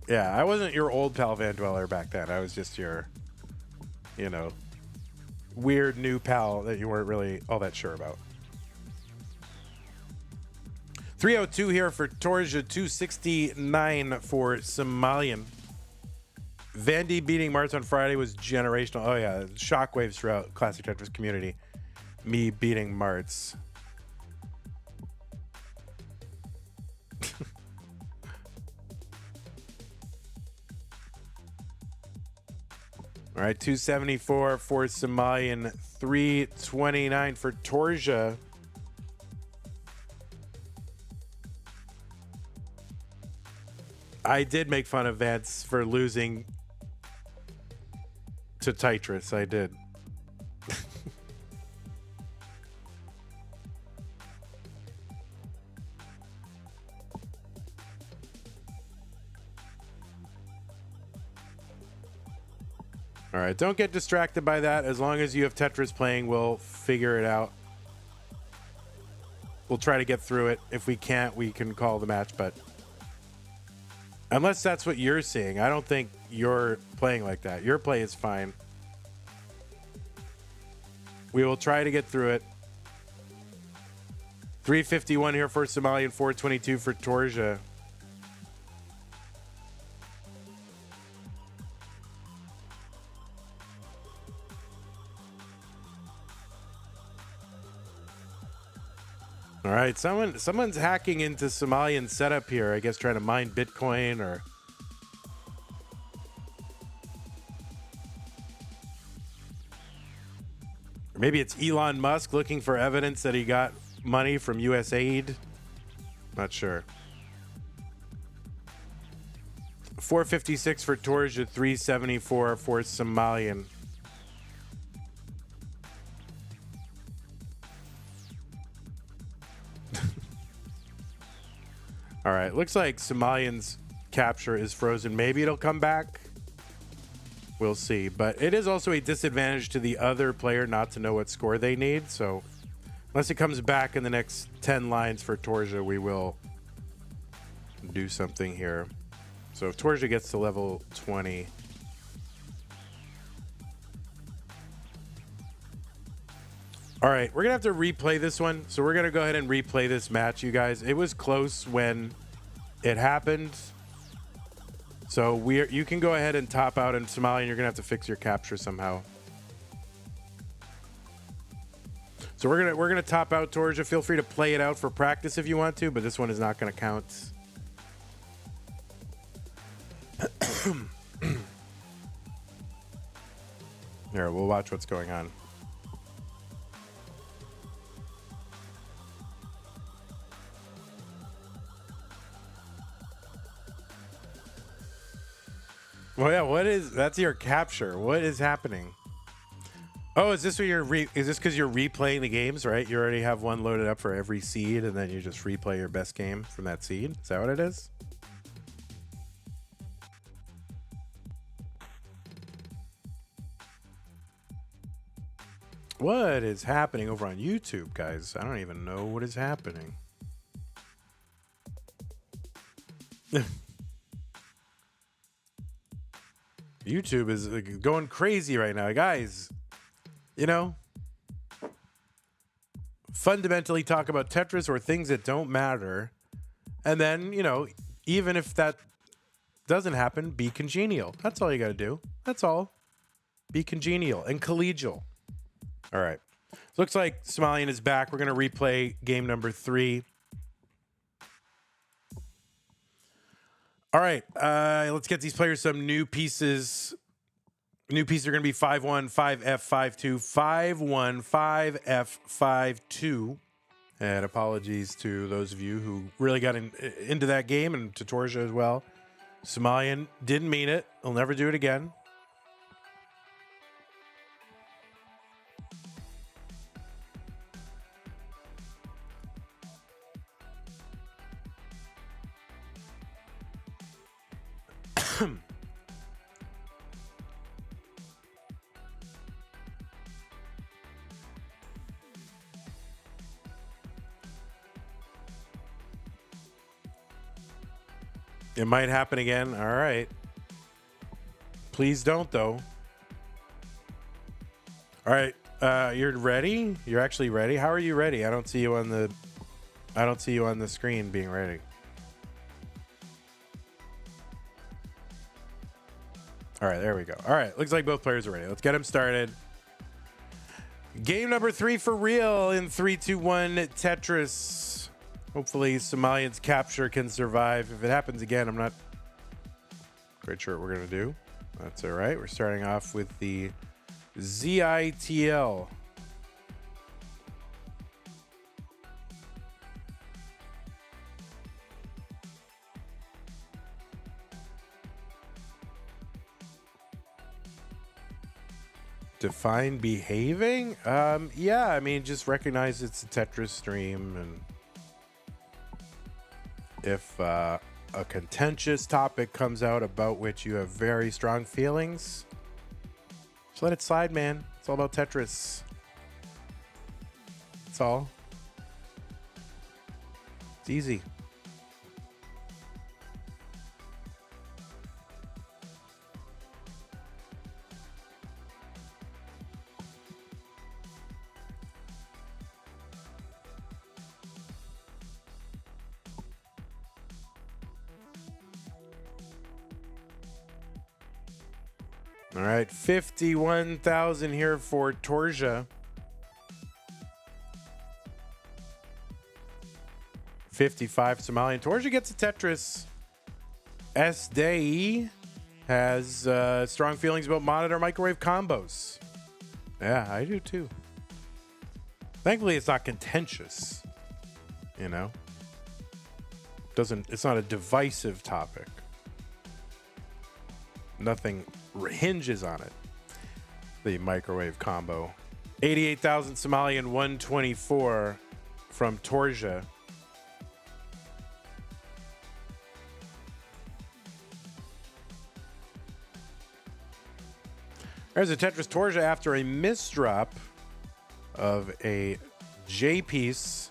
Yeah, I wasn't your old pal Van Dweller back then. I was just your, you know, weird new pal that you weren't really all that sure about. 302 here for Torja, 269 for Somalian. Vandy beating Martz on Friday was generational. Oh yeah, shockwaves throughout Classic Tetris community. Me beating Martz. All right, 274 for Somalian, 329 for Torja. I did make fun of Vance for losing to Tetris. I did. All right, don't get distracted by that. As long as you have Tetris playing, we'll figure it out. We'll try to get through it. If we can't, we can call the match, but unless that's what you're seeing, I don't think you're playing like that. Your play is fine. We will try to get through it. 351 here for Somalian, 422 for Torja. All right, someone's hacking into Somalian setup here. I guess trying to mine Bitcoin or maybe it's Elon Musk looking for evidence that he got money from USAID. Not sure. 456 for Torja, 374 for Somalian. All right, looks like Somalian's capture is frozen. Maybe it'll come back. We'll see. But it is also a disadvantage to the other player not to know what score they need. So unless it comes back in the next 10 lines for Torja, we will do something here. So if Torja gets to level 20. All right, we're going to have to replay this one. So we're going to go ahead and replay this match, you guys. It was close when it happened. So you can go ahead and top out in Somalian. You're going to have to fix your capture somehow. So we're going to top out Torja. Feel free to play it out for practice if you want to, but this one is not going to count. Here, we'll watch what's going on. Well, yeah. What is that's your capture? What is happening? Oh, is this what you're is this because you're replaying the games, right? You already have one loaded up for every seed, and then you just replay your best game from that seed. Is that what it is? What is happening over on YouTube, guys? I don't even know what is happening. YouTube is going crazy right now, guys. You know, fundamentally talk about Tetris or things that don't matter. And then, you know, even if that doesn't happen, be congenial. That's all you got to do. That's all. Be congenial and collegial. All right. Looks like Somalian is back. We're going to replay game number 3. All right. Let's get these players some new pieces. New pieces are going to be 5-1, 5F, 5-2, 5-1, 5F, 5-2. And apologies to those of you who really got into that game, and to Torja as well. Somalian didn't mean it. He'll never do it again. It might happen again. All right. Please don't, though. All right. You're ready? You're actually ready? How are you ready? I don't see you on the screen being ready. All right, there we go. All right, looks like both players are ready. Let's get them started. Game number 3 for real in 3-2-1 Tetris. Hopefully Somalian's capture can survive. If it happens again, I'm not quite sure what we're going to do. That's all right. We're starting off with the ZITL. Define behaving? Yeah, I mean, just recognize it's a Tetris stream, and if a contentious topic comes out about which you have very strong feelings, just let it slide, man. It's all about Tetris. That's all. It's easy. All right, 51,000 here for Torja. 55 Somalian. Torja gets a Tetris. S-Day has strong feelings about monitor microwave combos. Yeah, I do too. Thankfully, it's not contentious. You know? It's not a divisive topic. Nothing hinges on it. The microwave combo. 88,000 Somalian, 124 from Torja. There's a Tetris Torja after a misdrop of a J piece.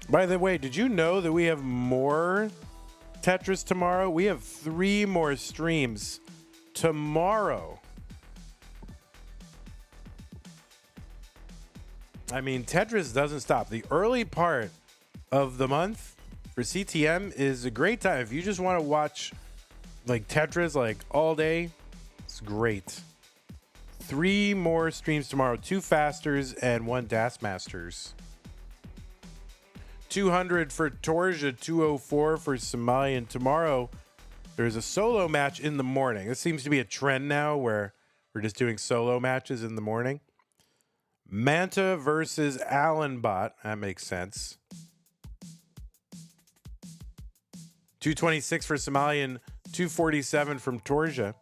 By the way, did you know that we have more Tetris tomorrow? We have 3 more streams tomorrow. I mean, Tetris doesn't stop. The early part of the month for CTM is a great time. If you just want to watch like Tetris like all day, it's great. 3 more streams tomorrow. 2 Fasters and 1 Das Masters. 200 for Torja, 204 for Somalian. Tomorrow, there's a solo match in the morning. This seems to be a trend now where we're just doing solo matches in the morning. Manta versus Allenbot. That makes sense. 226 for Somalian, 247 from Torja.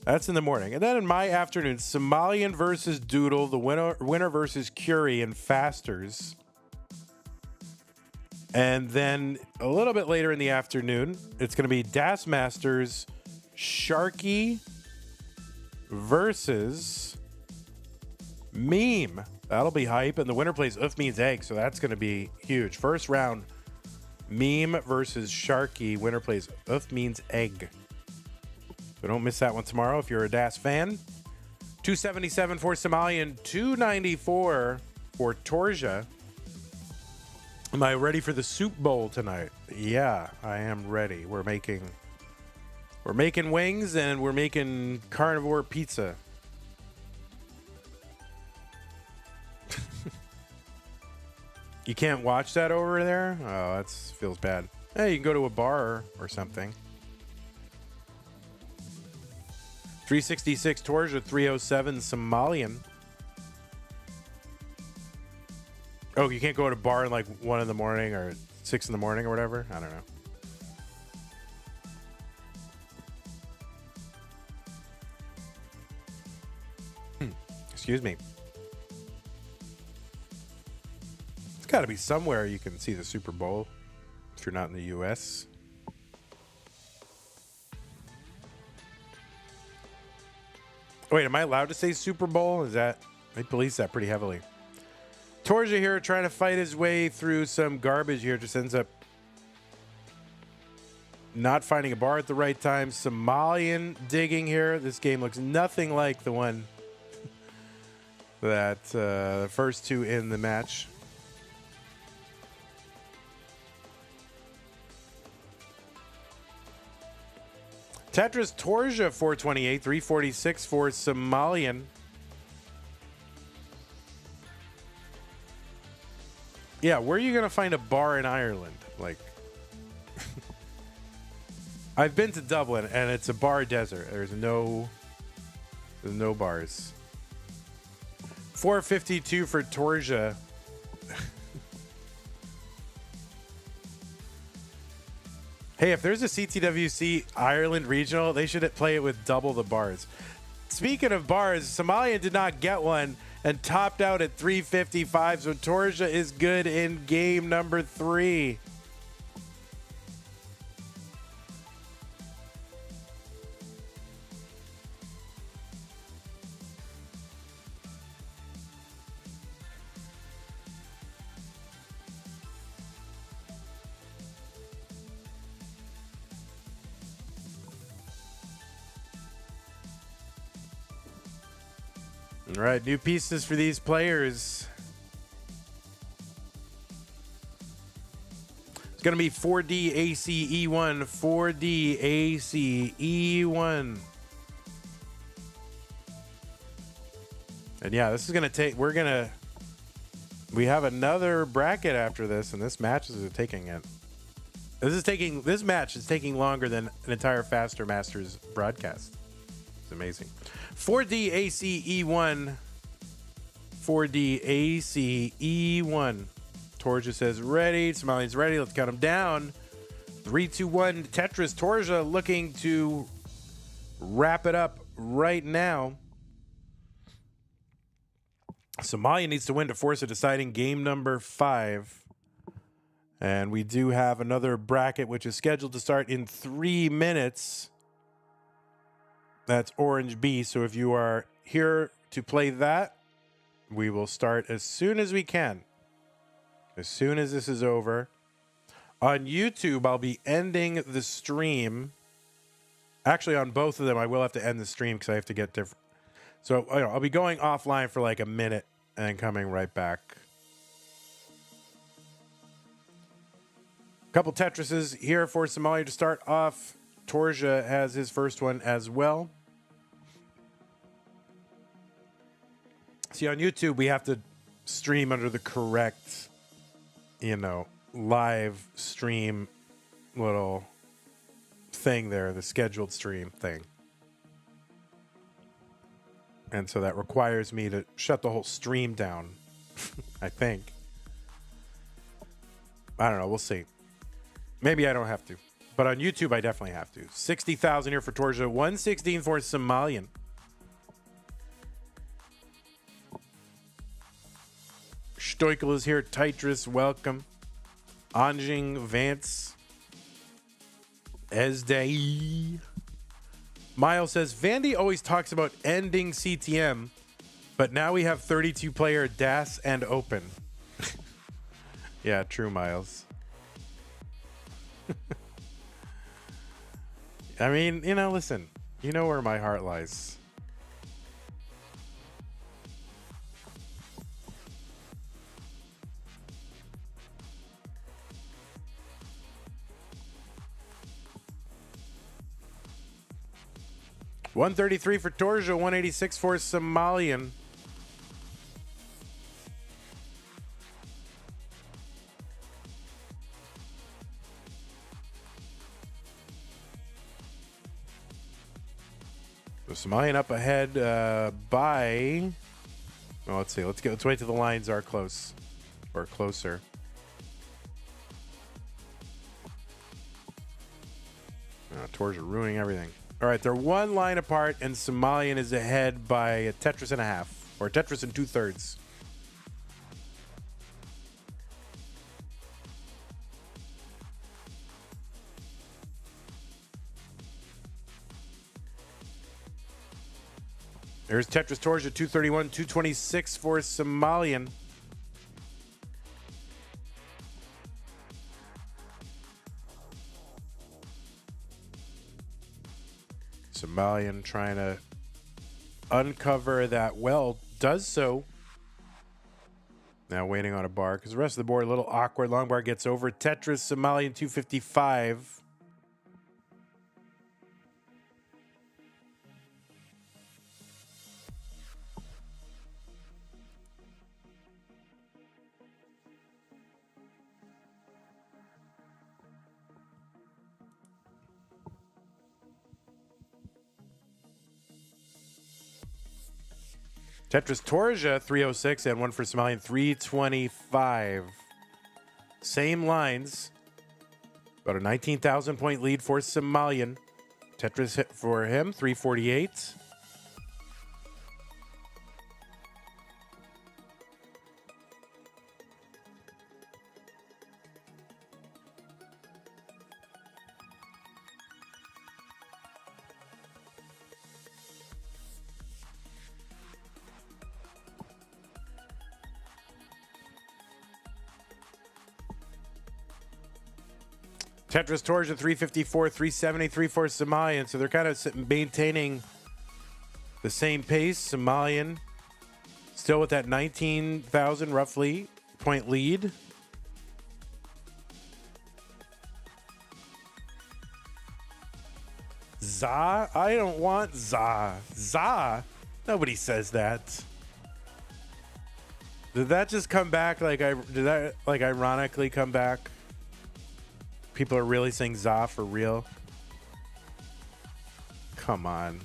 That's in the morning. And then in my afternoon, Somalian versus Doodle, the winner versus Curie and Fasters. And then a little bit later in the afternoon, it's going to be Das Masters, Sharky versus Meme. That'll be hype. And the winner plays Uf Means Egg, so that's going to be huge. First round, Meme versus Sharky. Winner plays Uf Means Egg. So don't miss that one tomorrow if you're a Das fan. 277 for Somalian, 294 for Torja. Am I ready for the soup bowl tonight? Yeah, I am ready. We're making wings and we're making carnivore pizza. You can't watch that over there? Oh, that feels bad. Hey, you can go to a bar or something. 366 Torja, 307 Somalian. Oh, you can't go to a bar in like 1 in the morning or 6 in the morning or whatever? I don't know. Excuse me. It's got to be somewhere you can see the Super Bowl if you're not in the U.S. Wait, am I allowed to say Super Bowl? They police that pretty heavily. Torja here trying to fight his way through some garbage here. Just ends up not finding a bar at the right time. Somalian digging here. This game looks nothing like the one that the first two in the match. Tetris Torja 428, 346 for Somalian. Yeah, where are you going to find a bar in Ireland? Like, I've been to Dublin and it's a bar desert. There's no bars. 452 for Torja. Hey, if there's a CTWC Ireland regional, they should play it with double the bars. Speaking of bars, Somalian did not get one and topped out at 355. So Torja is good in game number 3. All right, new pieces for these players. It's going to be 4D ACE1, 4D ACE1. And yeah, this is going to take, we have another bracket after this, and this match is taking it. This match is taking longer than an entire Faster Masters broadcast. It's amazing. 4D ACE1. 4D ACE1. Torja says ready. Somalian's ready. Let's count them down. 3, 2, 1. Tetris. Torja looking to wrap it up right now. Somalian needs to win to force a deciding game number 5. And we do have another bracket which is scheduled to start in 3 minutes. That's Orange B. So if you are here to play that, we will start as soon as we can. As soon as this is over. On YouTube, I'll be ending the stream. Actually, on both of them, I will have to end the stream because I have to get different. So I'll be going offline for like a minute and then coming right back. Couple Tetrises here for Somalia to start off. Torja has his first one as well. See, on YouTube, we have to stream under the correct, live stream little thing there, the scheduled stream thing. And so that requires me to shut the whole stream down, I think. I don't know. We'll see. Maybe I don't have to. But on YouTube, I definitely have to. 60,000 here for Torja. 116 for Somalian. Stoikel is here. Tetris, welcome. Anjing, Vance. Esday. Miles says, Vandy always talks about ending CTM, but now we have 32-player DAS and Open. Yeah, true, Miles. I mean, you know, listen. You know where my heart lies. $133 for Torja, $186 for Somalian. So Somalian up ahead by. Well, let's see. Let's wait till the lines are close or closer. Torja ruining everything. All right, they're one line apart, and Somalian is ahead by a Tetris and a half, or Tetris and 2/3. There's Tetris Torja, 231, 226 for Somalian. Somalian trying to uncover that well, does so. Now waiting on a bar because the rest of the board a little awkward. Long bar gets over. Tetris, Somalian 255. Tetris Torja 306 and one for Somalian 325. Same lines. About a 19,000 point lead for Somalian. Tetris hit for him 348. Tetris Torja 354, 373 for Somalian. So they're kind of maintaining the same pace. Somalian still with that 19,000 roughly point lead. Za? I don't want Za. Za? Nobody says that. Did that just come back did that ironically come back? People are really saying Za for real? Come on.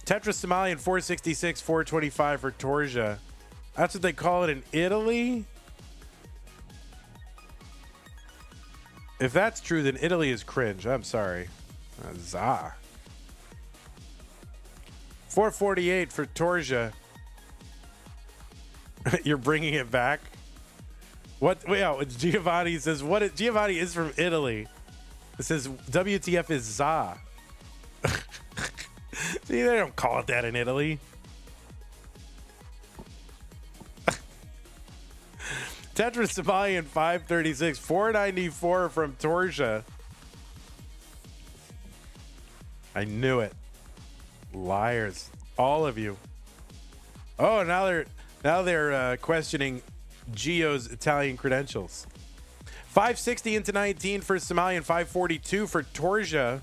Tetris Somalian 466, 425 for Torja. That's what they call it in Italy? If that's true, then Italy is cringe. I'm sorry. Za. 448 for Torja. You're bringing it back? What? Yeah, Giovanni says, Giovanni is from Italy. It says, WTF is Za. See, they don't call it that in Italy. Tetris Somalian 536, 494 from Torja. I knew it. Liars. All of you. Oh, now they're questioning Gio's Italian credentials. 560 into 19 for Somalian, 542 for Torja.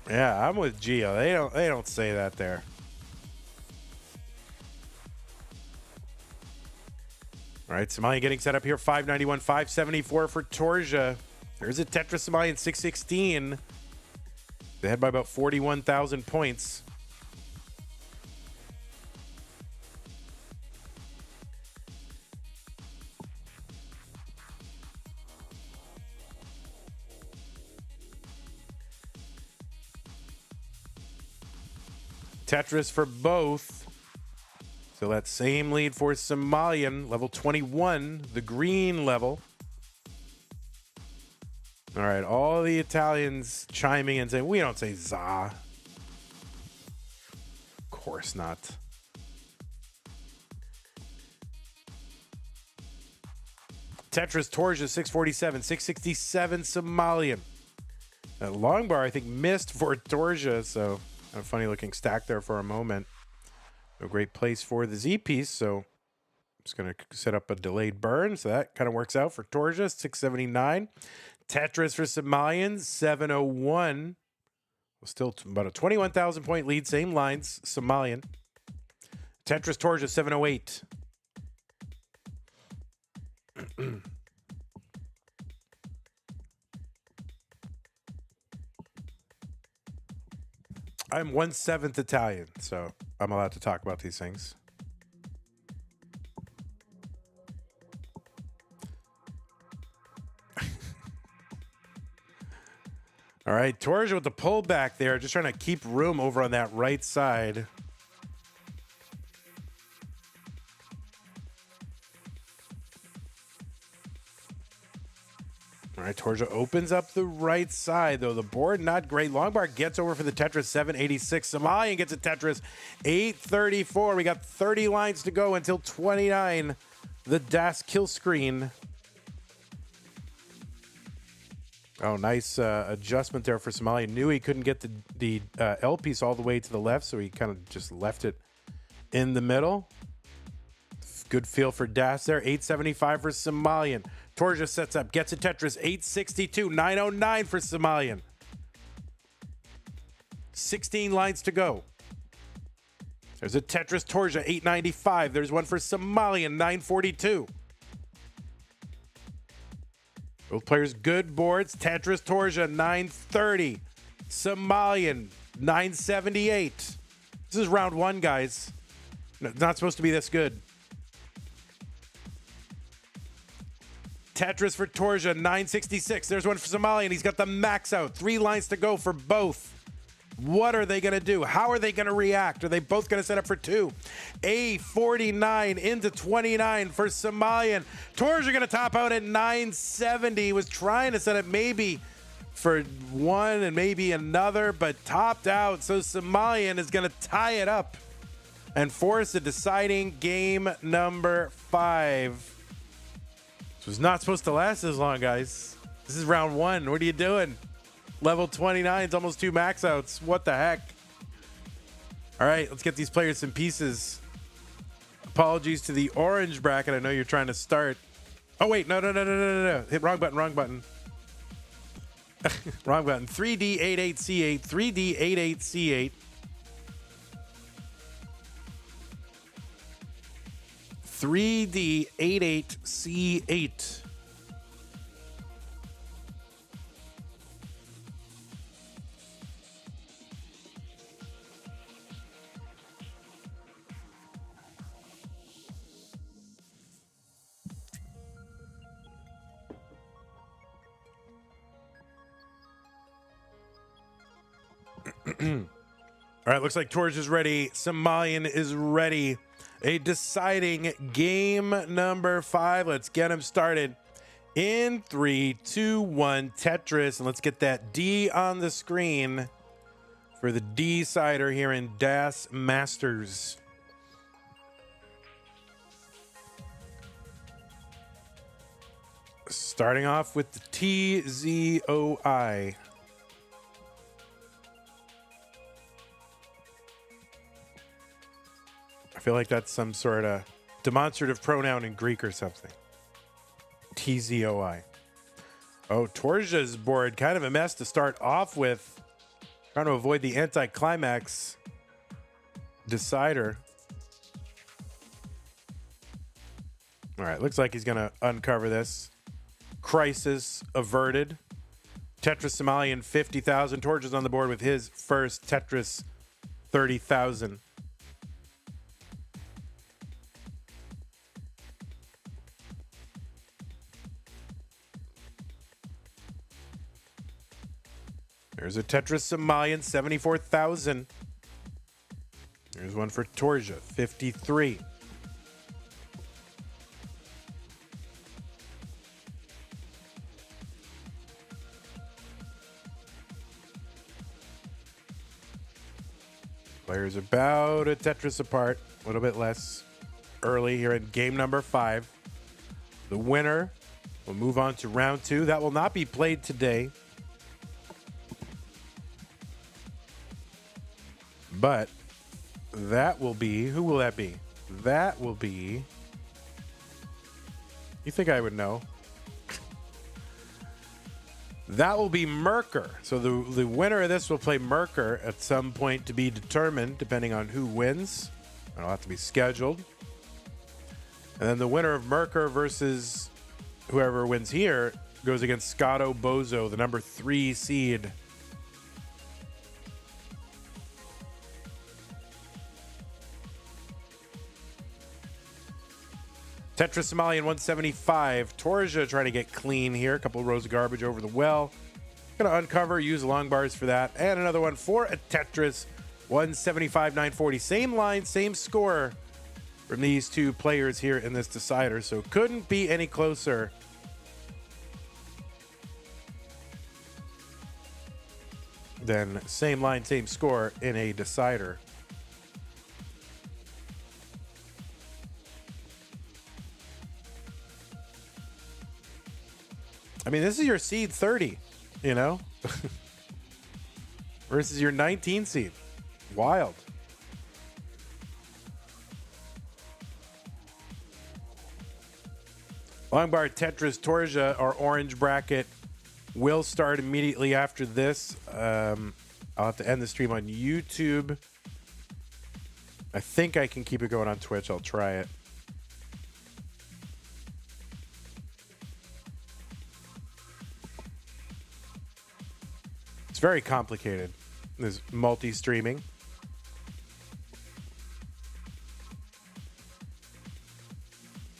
Yeah, I'm with Gio. They don't say that there. All right, Somalian getting set up here. 591, 574 for Torja. There's a Tetris Somalian 616. They had by about 41,000 points. Tetris for both. So that same lead for Somalian, level 21, the green level. All right, all the Italians chiming in saying, we don't say za. Of course not. Tetris Torja 647, 667 Somalian. That long bar, I think, missed for Torja, so a funny looking stack there for a moment. A great place for the Z piece, so I'm just going to set up a delayed burn, so that kind of works out for Torja 679. Tetris for Somalian 701. Still about a 21,000 point lead, same lines, Somalian. Tetris Torja 708. I'm 1/7 Italian, so I'm allowed to talk about these things. All right, Torja with the pullback there, just trying to keep room over on that right side. All right, Torja opens up the right side, though. The board not great. Longbar gets over for the Tetris 786. Somalian gets a Tetris 834. We got 30 lines to go until 29. The Das kill screen. Oh, nice adjustment there for Somalian. Knew he couldn't get the L piece all the way to the left, so he kind of just left it in the middle. Good feel for Das there. 875 for Somalian. Torja sets up, gets a Tetris. 862, 909 for Somalian. 16 lines to go. There's a Tetris Torja, 895. There's one for Somalian, 942. Both players good boards. Tetris Torja 930. Somalian 978. This is round one, guys. It's not supposed to be this good. Tetris for Torja 966. There's one for Somalian. He's got the max out. 3 lines to go for both. What are they going to do? How are they going to react? Are they both going to set up for 2? A49 into 29 for Somalian. Torja going to top out at 970. Was trying to set up maybe for 1 and maybe another, but topped out. So Somalian is going to tie it up and force a deciding game number 5. This was not supposed to last as long, guys. This is round 1. What are you doing? Level 29 is almost 2 max outs. What the heck? All right, let's get these players some pieces. Apologies to the orange bracket. I know you're trying to start. Oh, wait. No. Hit wrong button. Wrong button. 3D88C8. 3D88C8. 3D88C8. All right, looks like Torja is ready. Somalian is ready. A deciding game number 5. Let's get him started. In 3, 2, 1, Tetris. And let's get that D on the screen for the D-sider here in Das Masters. Starting off with the TZOI. I feel like that's some sort of demonstrative pronoun in Greek or something. TZOI. Oh, Torja's board, kind of a mess to start off with. Trying to avoid the anticlimax decider. All right, looks like he's going to uncover this. Crisis averted. Tetris Somalian 50,000. Torch is on the board with his first Tetris 30,000. There's a Tetris Somalian 74,000. There's one for Torja 53. Players about a Tetris apart, a little bit less early here in game number 5. The winner will move on to round 2. That will not be played today. But that will be, who will that be? That will be, you think I would know? That will be Merker. So the winner of this will play Merker at some point to be determined, depending on who wins. It'll have to be scheduled. And then the winner of Merker versus whoever wins here goes against Scotto Bozo, the number 3 seed. Tetris Somalian 175. Torja trying to get clean here. A couple of rows of garbage over the well. Gonna uncover, use long bars for that. And another one for a Tetris 175, 940. Same line, same score from these two players here in this decider. So couldn't be any closer. Than same line, same score in a decider. I mean, this is your seed 30, you know, versus your 19 seed. Wild. Long bar Tetris Torja, our orange bracket, will start immediately after this. I'll have to end the stream on YouTube. I think I can keep it going on Twitch. I'll try it. It's very complicated, this multi-streaming.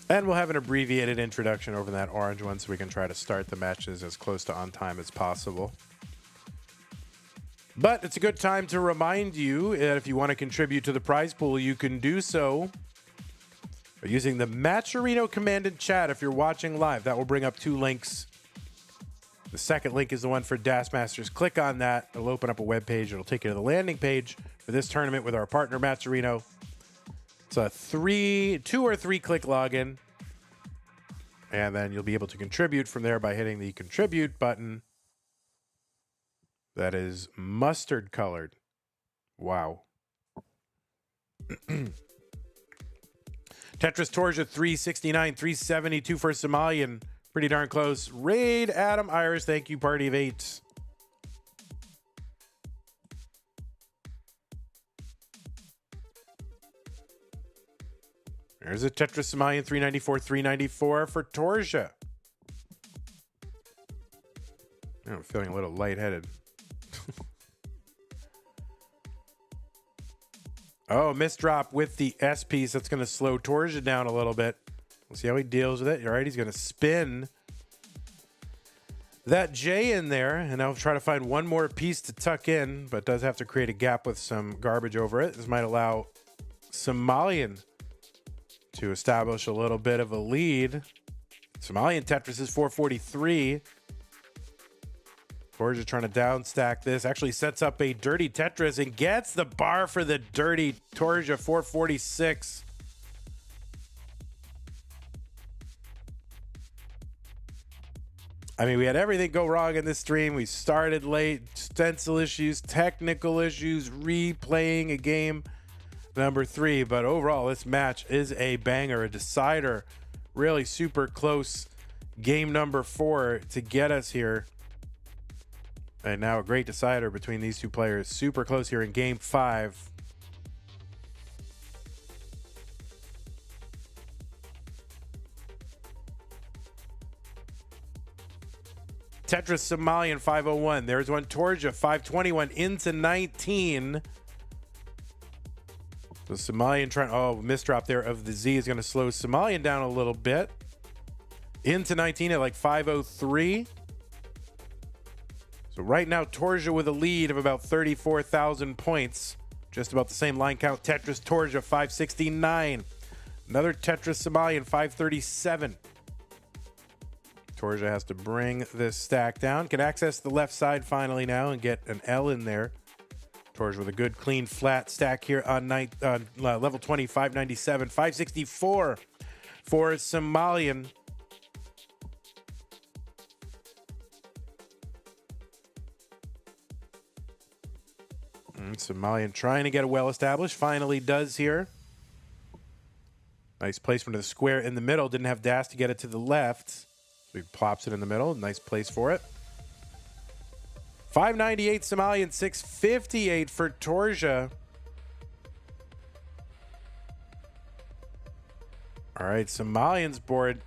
And we'll have an abbreviated introduction over that orange one so we can try to start the matches as close to on time as possible. But it's a good time to remind you that if you want to contribute to the prize pool, you can do so by using the Matcherino command in chat if you're watching live. That will bring up 2 links. The second link is the one for Das Masters. Click on that. It'll open up a web page. It'll take you to the landing page for this tournament with our partner, Matcherino. It's a 2 or 3 click login. And then you'll be able to contribute from there by hitting the contribute button. That is mustard colored. Wow. Tetris Torja 369, 372 for Somalian. Pretty darn close. Raid Adam Iris. Thank you, Party of 8. There's a Tetris Somalian 394, 394 for Torja. I'm feeling a little lightheaded. Oh, misdrop with the S piece. That's going to slow Torja down a little bit. We'll see how he deals with it. All right, he's going to spin that J in there, and I'll try to find one more piece to tuck in, but does have to create a gap with some garbage over it. This might allow Somalian to establish a little bit of a lead. Somalian Tetris is 443. Torja trying to down stack this. Actually sets up a dirty Tetris and gets the bar for the dirty Torja 446. I mean, we had everything go wrong in this stream. We started late, stencil issues, technical issues, replaying a game number 3. But overall, this match is a banger, a decider. Really super close game number 4 to get us here. And now a great decider between these two players. Super close here in game 5. Tetris Somalian 501. There's one Torja 521 into 19. So Somalian trying, oh, misdrop there of the Z is going to slow Somalian down a little bit. Into 19 at like 503. So right now, Torja with a lead of about 34,000 points. Just about the same line count. Tetris Torja 569. Another Tetris Somalian 537. Torja has to bring this stack down. Can access the left side finally now and get an L in there. Torja with a good, clean, flat stack here on level 20, 597. 564 for Somalian. Somalian trying to get a well-established. Finally does here. Nice placement of the square in the middle. Didn't have dash to get it to the left. So he plops it in the middle. Nice place for it. 598 Somalian, 658 for Torja. All right, Somalian's board.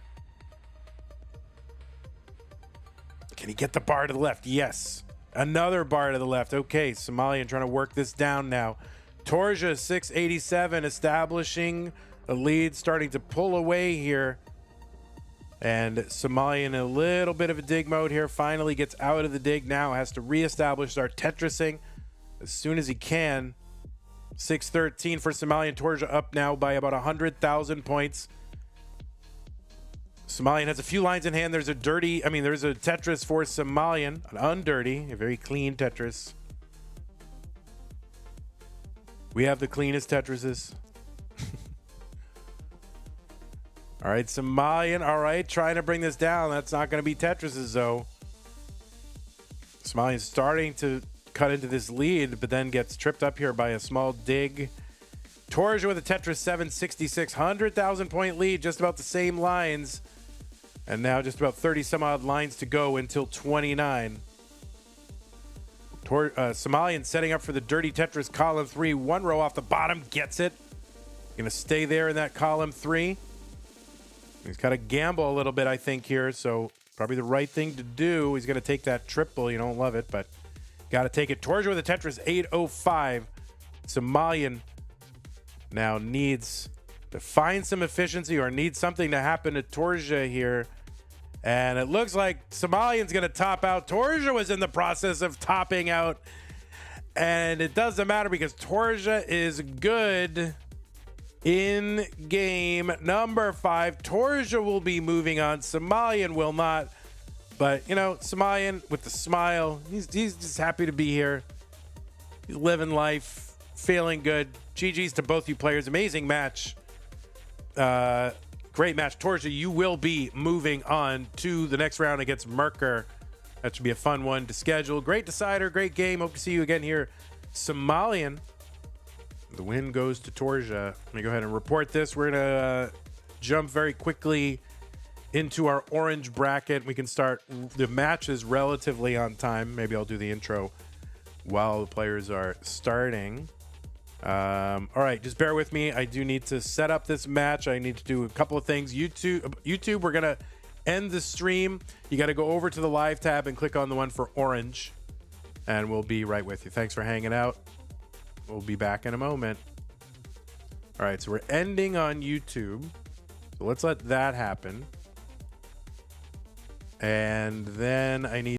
Can he get the bar to the left? Yes. Another bar to the left. Okay, Somalian trying to work this down now. Torja 687 establishing a lead, starting to pull away here. And Somalian a little bit of a dig mode here. Finally gets out of the dig now. Has to reestablish, start Tetrising as soon as he can. 613 for Somalian. Torja up now by about 100,000 points. Somalian has a few lines in hand. There's a Tetris for Somalian. An undirty, a very clean Tetris. We have the cleanest Tetrises. All right, Somalian, all right, trying to bring this down. That's not going to be Tetris's, though. Somalian's starting to cut into this lead, but then gets tripped up here by a small dig. Torja with a Tetris 766, 100,000 point lead, just about the same lines. And now just about 30 some odd lines to go until 29. Somalian setting up for the dirty Tetris column 3. One row off the bottom, gets it. Gonna stay there in that column 3. He's got to gamble a little bit, I think, here. So probably the right thing to do. He's going to take that triple. You don't love it, but got to take it. Torja with a Tetris 805. Somalian now needs to find some efficiency or needs something to happen to Torja here. And it looks like Somalian's going to top out. Torja was in the process of topping out. And it doesn't matter because Torja is good. In game number 5, Torja will be moving on. Somalian will not. But, you know, Somalian with the smile, he's just happy to be here. He's living life, feeling good. GG's to both you players. Amazing match. Great match. Torja, you will be moving on to the next round against Merker. That should be a fun one to schedule. Great decider, great game. Hope to see you again here. Somalian. The win goes to Torja. Let me go ahead and report this. We're going to jump very quickly into our orange bracket. We can start the matches relatively on time. Maybe I'll do the intro while the players are starting. All right, just bear with me. I do need to set up this match. I need to do a couple of things. YouTube, we're going to end the stream. You got to go over to the live tab and click on the one for orange, and we'll be right with you. Thanks for hanging out. We'll be back in a moment. All right, so we're ending on YouTube. So let's let that happen. And then I need